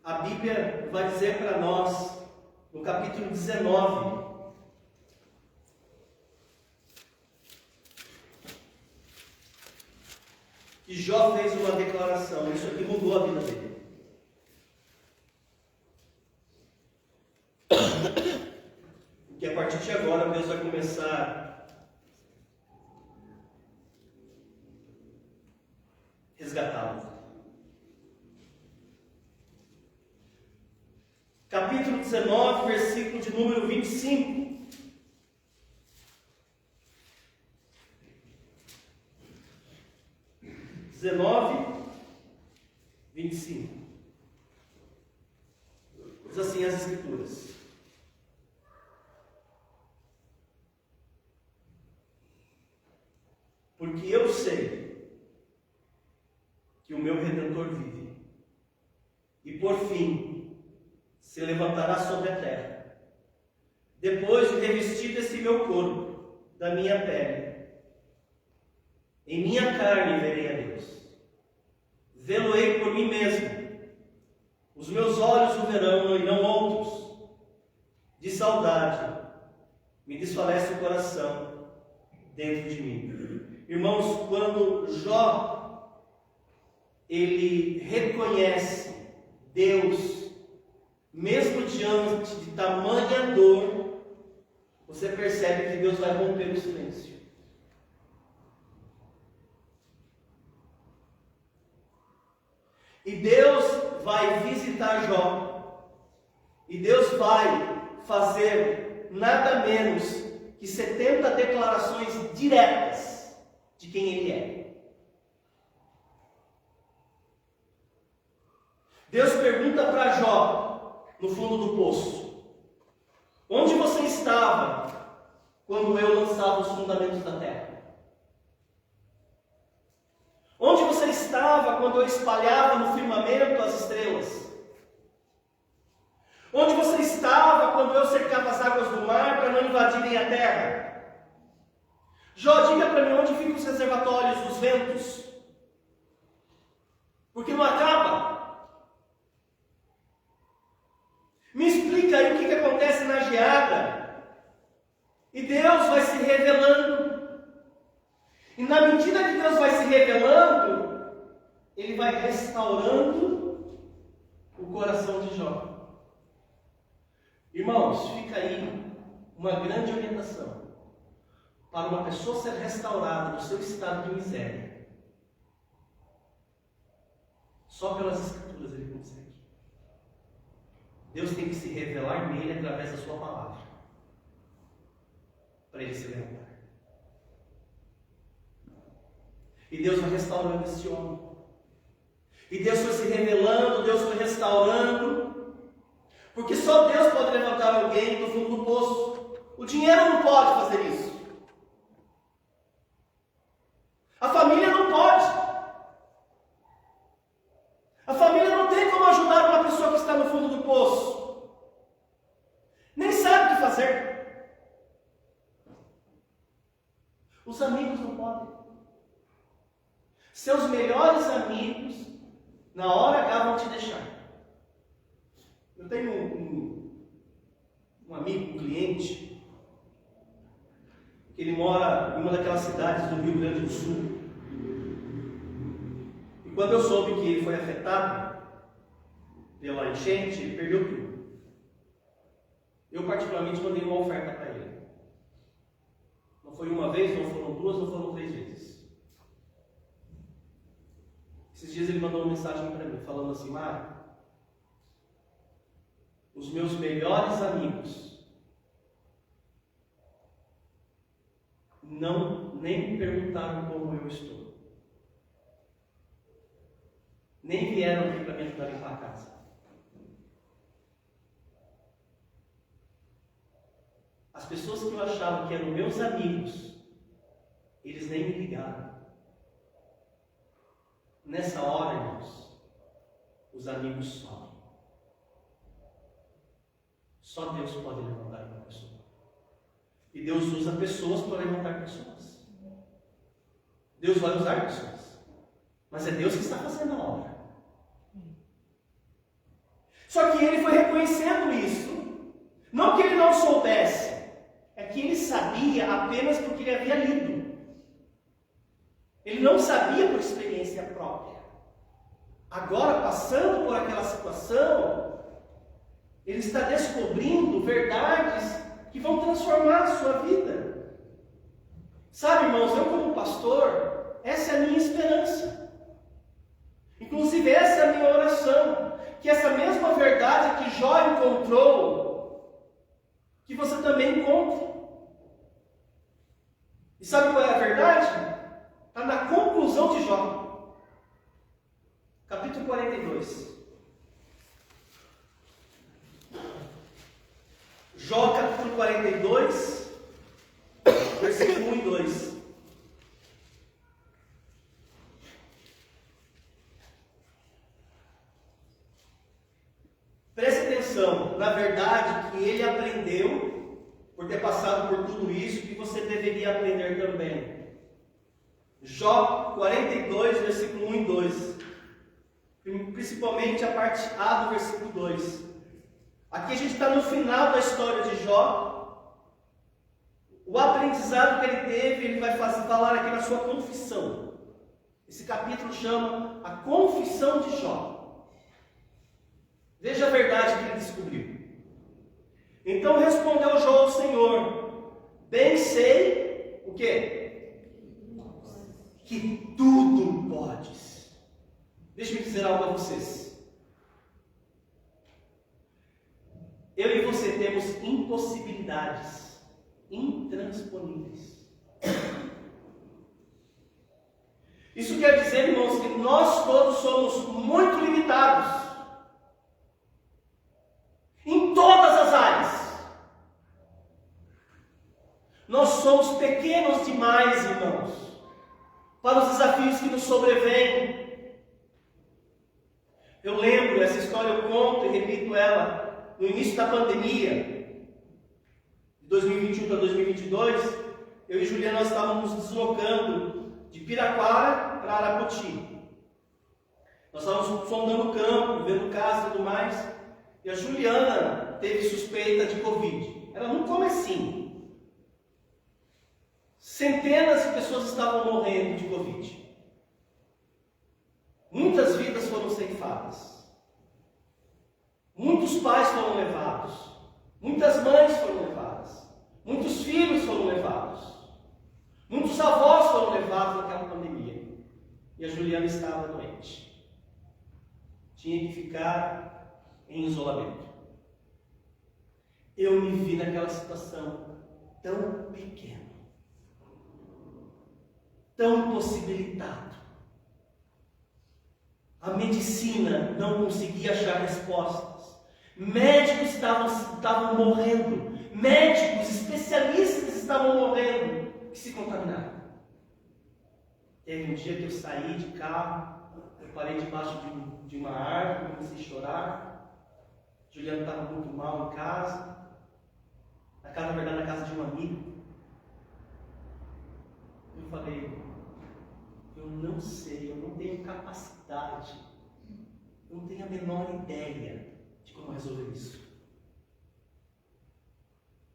a Bíblia vai dizer para nós, no capítulo 19, que Jó fez uma declaração. Isso aqui mudou a vida dele. Que a partir de agora Deus vai começar a resgatá-lo. Capítulo 19, versículo de número 25. Diz assim as Escrituras: porque eu sei que o meu Redentor vive, e por fim se levantará sobre a terra, depois de revestir esse meu corpo da minha pele. Em minha carne verei a Deus, vê-lo-ei por mim mesmo. Os meus olhos o verão, e não outros. De saudade me desfalece o coração dentro de mim. Irmãos, quando Jó ele reconhece Deus, mesmo diante de tamanha dor, você percebe que Deus vai romper o silêncio. E Deus vai visitar Jó. E Deus vai fazer nada menos que 70 declarações diretas de quem Ele é. Deus pergunta para Jó, no fundo do poço: onde você estava quando eu lançava os fundamentos da terra? Onde você estava quando eu espalhava no firmamento as estrelas? Onde você estava quando eu cercava as águas do mar para não invadirem a terra? Jó, diga para mim onde ficam os reservatórios dos ventos? Porque não acaba. Me explica aí o que acontece na geada. E Deus vai se revelando. E na medida que Deus vai se revelando, Ele vai restaurando o coração de Jó. Irmãos, fica aí uma grande orientação para uma pessoa ser restaurada do seu estado de miséria. Só pelas Escrituras ele consegue. Deus tem que se revelar nele através da sua palavra, para ele se levantar. E Deus vai restaurando esse homem. E Deus foi se revelando, Deus foi restaurando. Porque só Deus pode levantar alguém do fundo do poço. O dinheiro não pode fazer isso. A família não pode. A família não tem como ajudar uma pessoa que está no fundo do poço. Nem sabe o que fazer. Os amigos não podem. Seus melhores amigos, na hora H, vão te deixar. Eu tenho um amigo, um cliente, que ele mora em uma daquelas cidades do Rio Grande do Sul. E quando eu soube que ele foi afetado pela enchente, ele perdeu tudo. Eu particularmente mandei uma oferta para ele. Não foi uma vez, não foram duas, não foram 3 vezes. Esses dias ele mandou uma mensagem para mim, falando assim: Mário, os meus melhores amigos nem me perguntaram como eu estou. Nem vieram aqui para me ajudar a limpar a casa. As pessoas que eu achava que eram meus amigos, eles nem me ligaram. Nessa hora, irmãos, os amigos sobem. Só Deus pode levantar uma pessoa. E Deus usa pessoas para levantar pessoas. Deus vai usar pessoas. Mas é Deus que está fazendo a obra. Só que ele foi reconhecendo isso. Não que ele não soubesse. É que ele sabia apenas porque ele havia lido. Ele não sabia por experiência própria. Agora, passando por aquela situação, ele está descobrindo verdades que vão transformar a sua vida. Sabe, irmãos, eu como pastor, essa é a minha esperança. Inclusive, essa é a minha oração. Que essa mesma verdade que Jó encontrou, que você também encontre. E sabe qual é a verdade? Está na conclusão de Jó. Capítulo 42. Jó capítulo 42, versículo 1 e 2. que ele aprendeu, por ter passado por tudo isso, que você deveria aprender também. Jó 42, versículo 1 e 2. Principalmente a parte A do versículo 2. Aqui a gente está no final da história de Jó. O aprendizado que ele teve, ele vai falar aqui na sua confissão. Esse capítulo chama A Confissão de Jó. Veja a verdade que ele descobriu. Então respondeu Jó ao Senhor: bem sei o quê? Que tudo podes. Deixa-me dizer algo a vocês. Eu e você temos impossibilidades intransponíveis. Isso quer dizer, irmãos, que nós todos somos muito limitados em todas as áreas. Nós somos pequenos demais, irmãos, para os desafios que nos sobrevêm. Eu lembro, essa história eu conto e repito ela, no início da pandemia, de 2021 para 2022, eu e Juliana nós estávamos nos deslocando de Piraquara para Arapoti. Nós estávamos sondando o campo, vendo casa e tudo mais, e a Juliana teve suspeita de Covid. Era no comecinho. Centenas de pessoas estavam morrendo de Covid. Muitas vidas foram ceifadas. Muitos pais foram levados. Muitas mães foram levadas. Muitos filhos foram levados. Muitos avós foram levados naquela pandemia. E a Juliana estava doente. Tinha que ficar em isolamento. Eu me vi naquela situação tão pequeno, tão impossibilitado. A medicina não conseguia achar respostas. Médicos estavam morrendo. Médicos, especialistas estavam morrendo, que se contaminaram. Teve um dia que eu saí de carro, eu parei debaixo de uma árvore, comecei a chorar. Juliana estava muito mal em casa. Na verdade, na casa de um amigo. Eu falei: eu não sei, eu não tenho capacidade, eu não tenho a menor ideia de como resolver isso.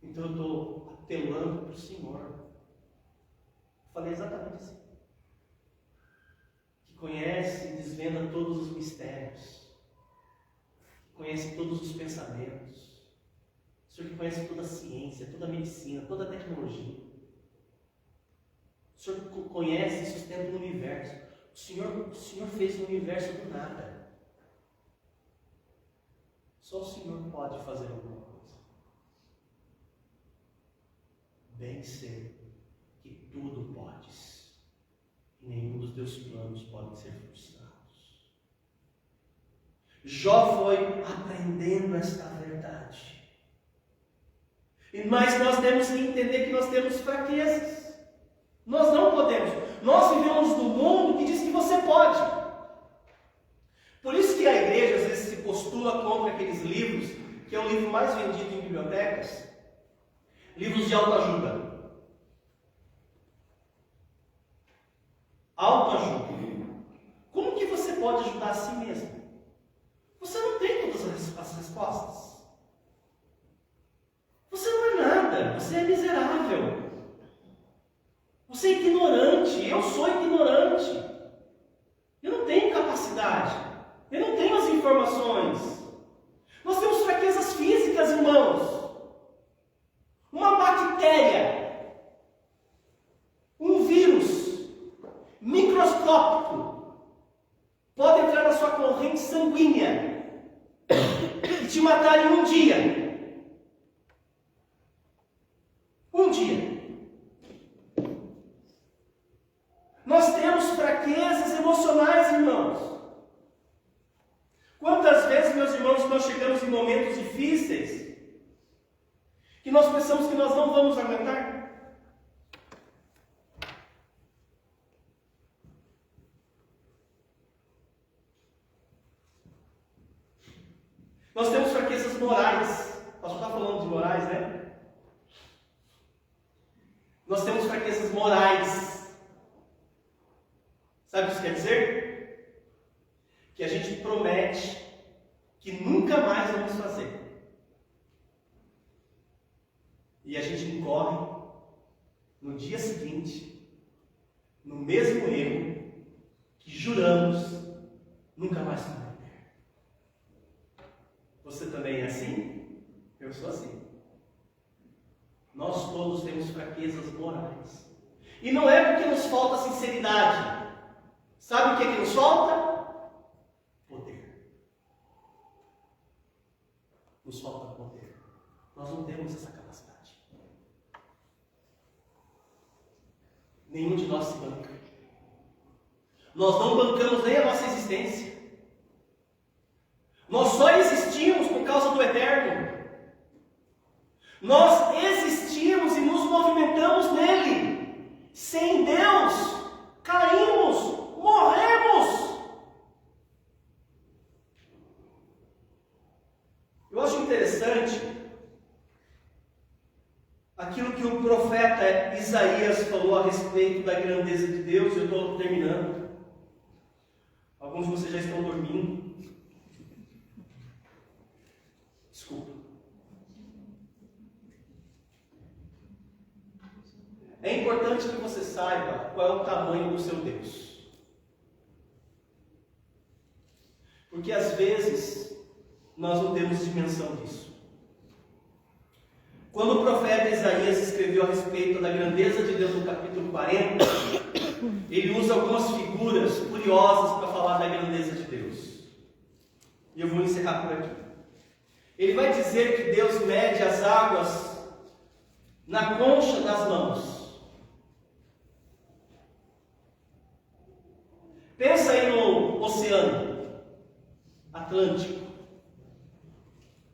Então eu estou apelando para o Senhor. Eu falei exatamente assim. Que conhece e desvenda todos os mistérios. Que conhece todos os pensamentos. O Senhor que conhece toda a ciência, toda a medicina, toda a tecnologia. O Senhor conhece e sustenta o universo. O Senhor fez o universo do nada. Só o Senhor pode fazer alguma coisa. Bem sei que tudo podes. E nenhum dos teus planos podem ser frustrados. Jó foi aprendendo esta verdade. Mas nós temos que entender que nós temos fraquezas. Nós não podemos. Nós vivemos num mundo que diz que você pode. Por isso que a igreja às vezes se postula contra aqueles livros, que é o livro mais vendido em bibliotecas, livros de autoajuda. Autoajuda. Como que você pode ajudar a si mesmo? Você não tem todas as respostas. Você não é nada. Você é miserável. Você é ignorante, eu sou ignorante. Eu não tenho capacidade. Eu não tenho as informações. Nós temos fraquezas físicas, irmãos. Uma bactéria, um vírus microscópico pode entrar na sua corrente sanguínea e te matar em um dia. Um dia. Nós temos fraquezas emocionais, irmãos. Quantas vezes, meus irmãos, nós chegamos em momentos difíceis que nós pensamos que nós não vamos aguentar? Nós temos fraquezas morais. está falando de morais, né? Nós temos fraquezas morais. Sabe o que isso quer dizer? Que a gente promete que nunca mais vamos fazer. E a gente incorre no dia seguinte, no mesmo erro que juramos nunca mais cometer. Você também é assim? Eu sou assim. Nós todos temos fraquezas morais. E não é porque nos falta sinceridade. Sabe o que é que nos falta? Poder. Nos falta poder. Nós não temos essa capacidade. Nenhum de nós se banca. Nós não bancamos nem a nossa existência. Nós só existimos por causa do Eterno. Nós existimos e nos movimentamos nele. Sem Deus, caímos, morremos. Eu acho interessante aquilo que o profeta Isaías falou a respeito da grandeza de Deus. Eu estou terminando. Alguns de vocês já estão dormindo. Desculpa. É importante que você saiba qual é o tamanho do seu Deus. Porque às vezes nós não temos dimensão disso. Quando o profeta Isaías escreveu a respeito da grandeza de Deus no capítulo 40, ele usa algumas figuras curiosas para falar da grandeza de Deus. E eu vou encerrar por aqui. Ele vai dizer que Deus mede as águas na concha das mãos. Pensa aí no Oceano Atlântico,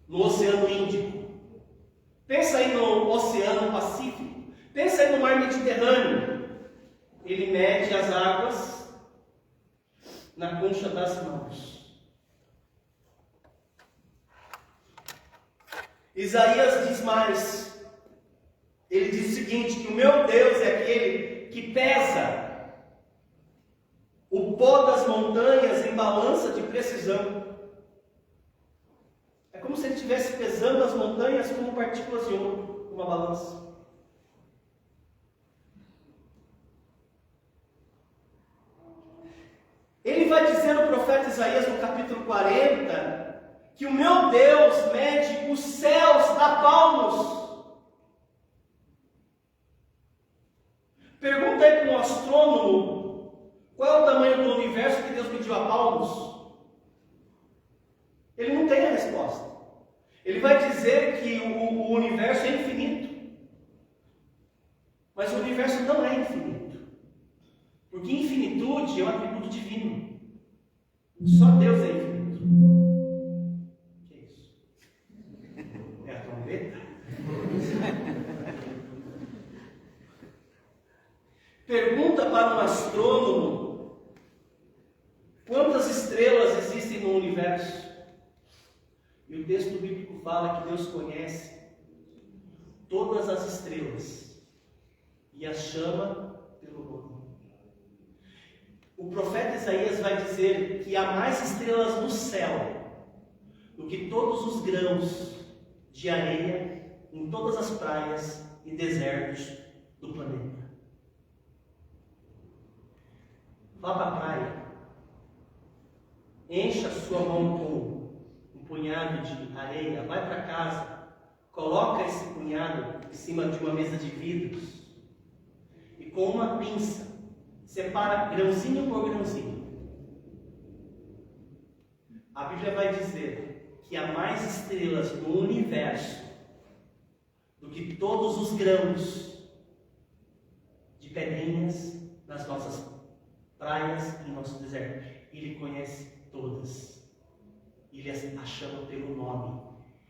no Oceano Índico. Pensa aí no Oceano Pacífico. Pensa aí no Mar Mediterrâneo. Ele mede as águas na concha das mãos. Isaías diz mais. Ele diz o seguinte, que o meu Deus é aquele que pesa o pó das montanhas em balança de precisão. É como se ele estivesse pesando as montanhas como partículas de ouro, uma balança. Ele vai dizer no profeta Isaías, no capítulo 40, que o meu Deus mede os céus a palmos. Pergunta aí para um astrônomo qual é o tamanho do universo que Deus mediu a palmos. Ele não tem a resposta. Ele vai dizer que o universo é infinito. Mas o universo não é infinito. Porque infinitude é um atributo divino. Só Deus é infinito. Que é isso? É a trombeta? Pergunta para um astrônomo quantas estrelas existem no universo. E o texto bíblico fala que Deus conhece todas as estrelas e as chama pelo nome. O profeta Isaías vai dizer que há mais estrelas no céu do que todos os grãos de areia em todas as praias e desertos do planeta. Vá para a praia, encha a sua mão com um punhado de areia, vai para casa, coloca esse punhado em cima de uma mesa de vidros e com uma pinça separa grãozinho por grãozinho. A Bíblia vai dizer que há mais estrelas no universo do que todos os grãos de pedrinhas nas nossas praias e nosso deserto. Ele conhece todas. Ele as chama pelo nome.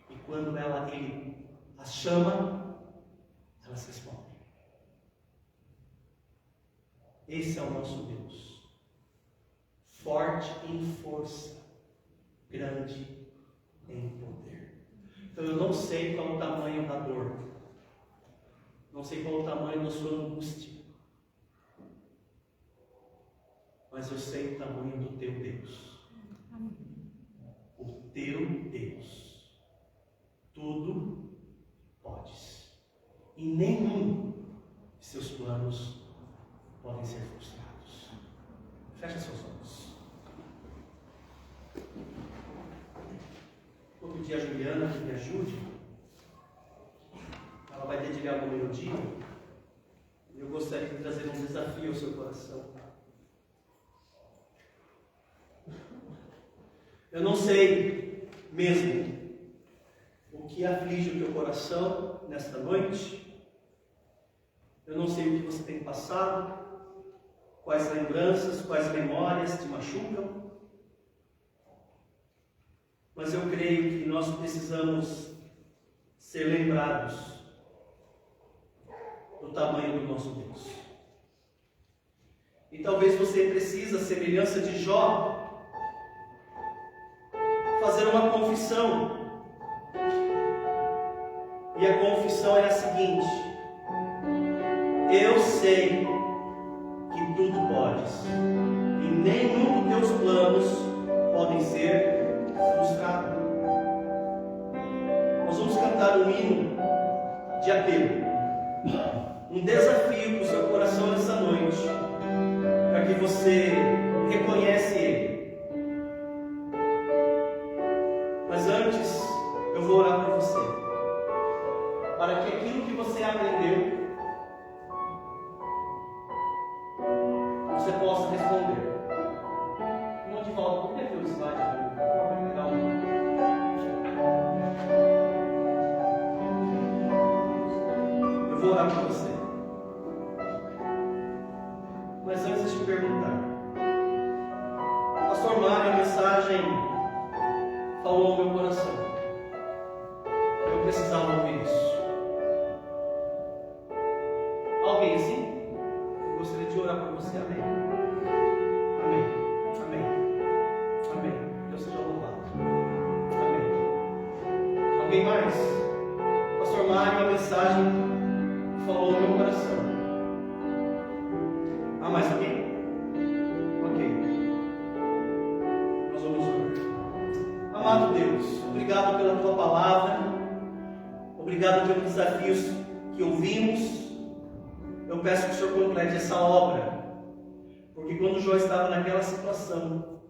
E quando ele as chama, elas respondem. Esse é o nosso Deus. Forte em força, grande em poder. Então eu não sei qual o tamanho da dor. Não sei qual o tamanho da sua angústia. Mas eu sei o tamanho do teu Deus. O teu Deus. Tudo podes. E nenhum de seus planos podem ser frustrados. Fecha seus olhos. Vou pedir a Juliana que me ajude. Ela vai dedilhar uma melodia. E eu gostaria de trazer um desafio ao seu coração. Eu não sei mesmo o que aflige o teu coração nesta noite. Eu não sei o que você tem passado, quais lembranças, quais memórias te machucam. Mas eu creio que nós precisamos ser lembrados do tamanho do nosso Deus. E talvez você precise, à semelhança de Jó, fazer uma confissão. E a confissão é a seguinte: eu sei que tudo podes, e nenhum dos teus planos podem ser frustrados. Nós vamos cantar um hino de apelo, um desafio para o seu coração nessa noite, para que você reconhece Ele. Mas antes, eu vou orar por você, para que aquilo que você aprendeu, você possa responder. Vamos de volta, vamos ver o slide. Eu vou orar por você. Mas antes de te perguntar, Pastor Mário, a mensagem falou ao meu coração. Eu precisava ouvir isso. Alguém assim? Eu gostaria de orar por você. Amém. Amém. Amém. Amém. Deus seja louvado. Amém. Alguém mais? Pastor Mário, a mensagem falou ao meu coração. Há mais alguém? Ok. Nós vamos orar. Amado Deus, obrigado pela tua palavra, obrigado pelos desafios que ouvimos. Eu peço que o Senhor complete essa obra, porque quando Jó estava naquela situação,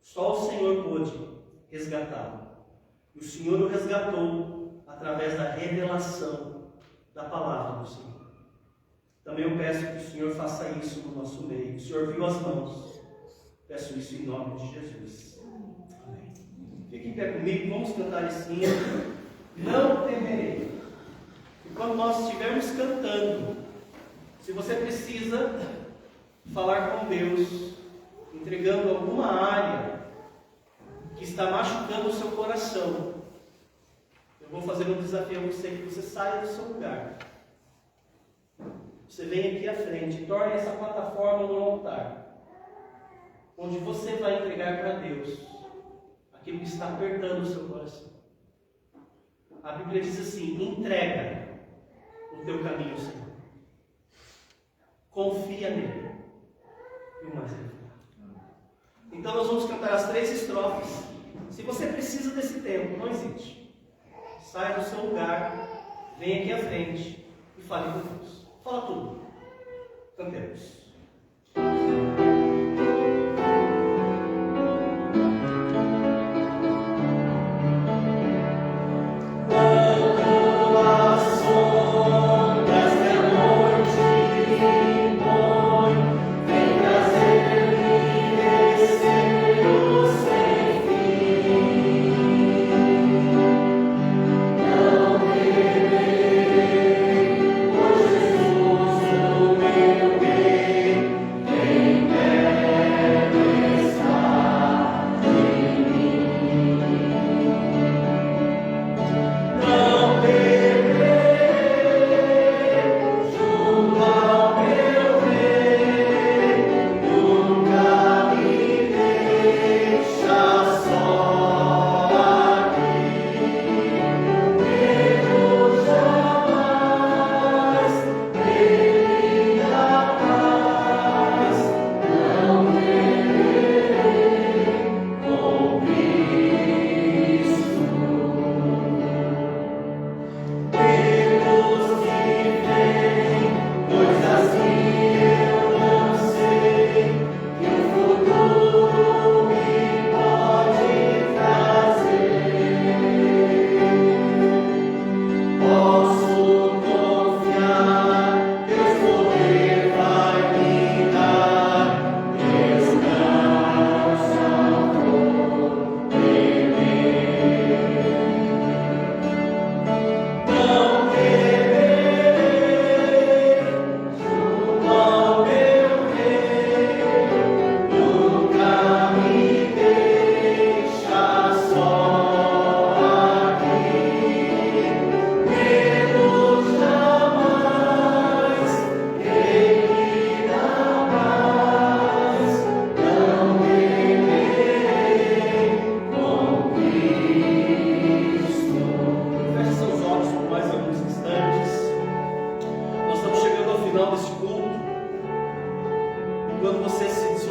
só o Senhor pôde resgatá-lo. E o Senhor o resgatou através da revelação da palavra do Senhor. Também eu peço que o Senhor faça isso no nosso meio. O Senhor viu as mãos. Peço isso em nome de Jesus. Amém. Fique em pé comigo, vamos cantar esse hino. Não temerei. E quando nós estivermos cantando, se você precisa falar com Deus, entregando alguma área que está machucando o seu coração, eu vou fazer um desafio a você, que você saia do seu lugar. Você vem aqui à frente, torne essa plataforma no altar, onde você vai entregar para Deus aquilo que está apertando o seu coração. A Bíblia diz assim: entrega o teu caminho ao Senhor. Confia nele. E o mais ele fará. Então nós vamos cantar as 3 estrofes. Se você precisa desse tempo, não hesite. Saia do seu lugar, venha aqui à frente e fale com Deus. Fala tudo. Cantemos. Meu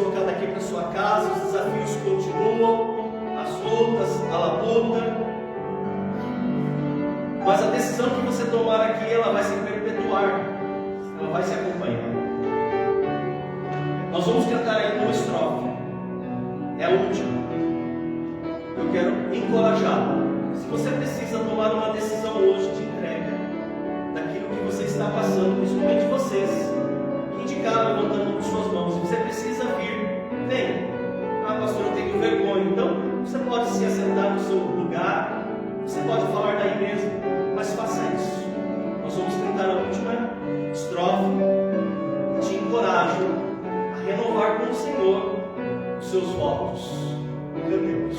colocar daqui para sua casa, os desafios continuam, as lutas, a labuta. Mas a decisão que você tomar aqui, ela vai se perpetuar, ela vai se acompanhar. Nós vamos cantar ainda uma estrofe, é a última. Eu quero encorajá-lo. Se você precisa tomar uma decisão hoje de entrega daquilo que você está passando, principalmente vocês que indicaram levantando suas mãos, se você precisa vir, venha. Ah, pastor, eu tenho vergonha. Então, você pode se assentar no seu lugar, você pode falar daí mesmo, mas faça isso. Nós vamos cantar a última estrofe. Te encorajo a renovar com o Senhor os seus votos. Cantemos.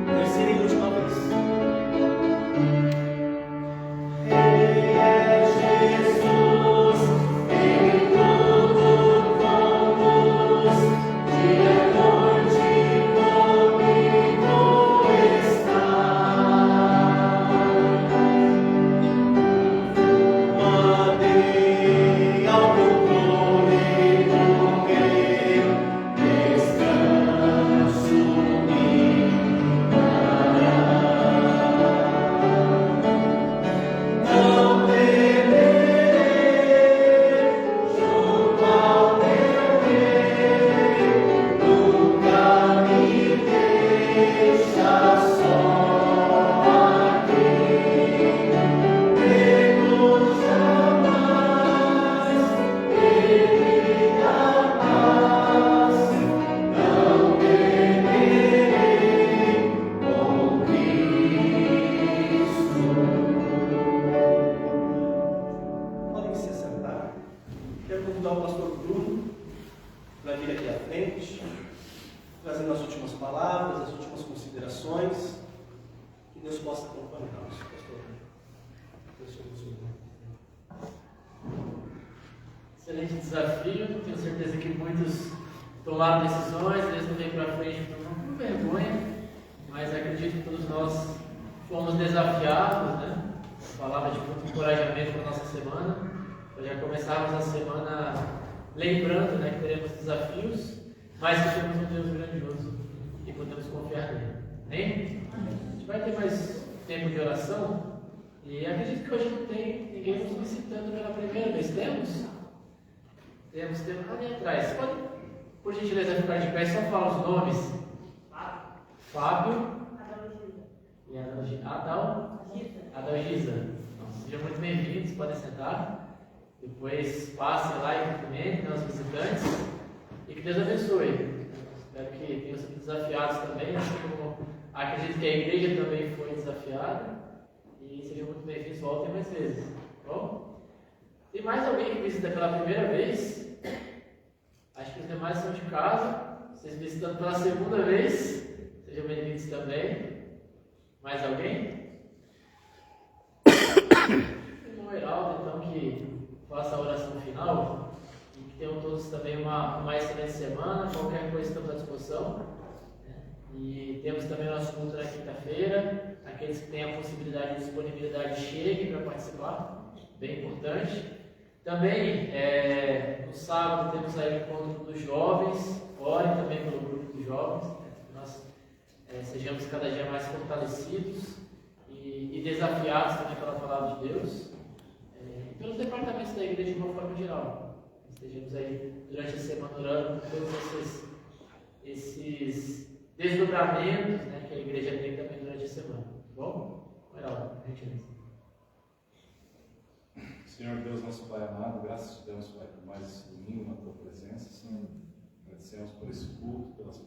Terceira e última vez. Excelente desafio, tenho certeza que muitos tomaram decisões, eles não vêm para frente por vergonha, mas acredito que todos nós fomos desafiados, né? Palavra de muito encorajamento para a nossa semana, para já começarmos a semana lembrando, né, que teremos desafios, mas que temos um Deus grandioso e podemos confiar nele. Amém? A gente vai ter mais tempo de oração e acredito que hoje não tem ninguém nos visitando pela primeira vez. Temos ali atrás. Pode, por gentileza, ficar de pé e só falar os nomes. Fábio e Adalgisa. Sejam muito bem-vindos, podem sentar. Depois passem lá e cumprimentem os visitantes. E que Deus abençoe. Espero que tenham sido desafiados também, assim como acredito que a igreja também foi desafiada. E sejam muito bem-vindos, voltem mais vezes. Tá bom? Tem mais alguém que visita pela primeira vez? Acho que os demais são de casa. Vocês visitando pela segunda vez, sejam bem-vindos também. Mais alguém? O Heraldo, então, que faça a oração final. E que tenham todos também uma excelente semana. Qualquer coisa estamos à disposição. E temos também o nosso culto na quinta-feira. Aqueles que têm a possibilidade e disponibilidade, cheguem para participar. Bem importante. Também, no sábado, temos aí o encontro dos jovens. Orem também pelo grupo dos jovens, né? Que nós sejamos cada dia mais fortalecidos e desafiados também pela palavra de Deus. E pelos departamentos da igreja de uma forma geral. Estejamos aí durante a semana orando por todos esses desdobramentos, né, que a igreja tem também durante a semana. Tá bom? Vai lá, gentileza. Senhor Deus, nosso Pai amado, graças te damos, Pai, por mais esse domingo na Tua presença, Senhor. Agradecemos por esse culto, pelas palavras.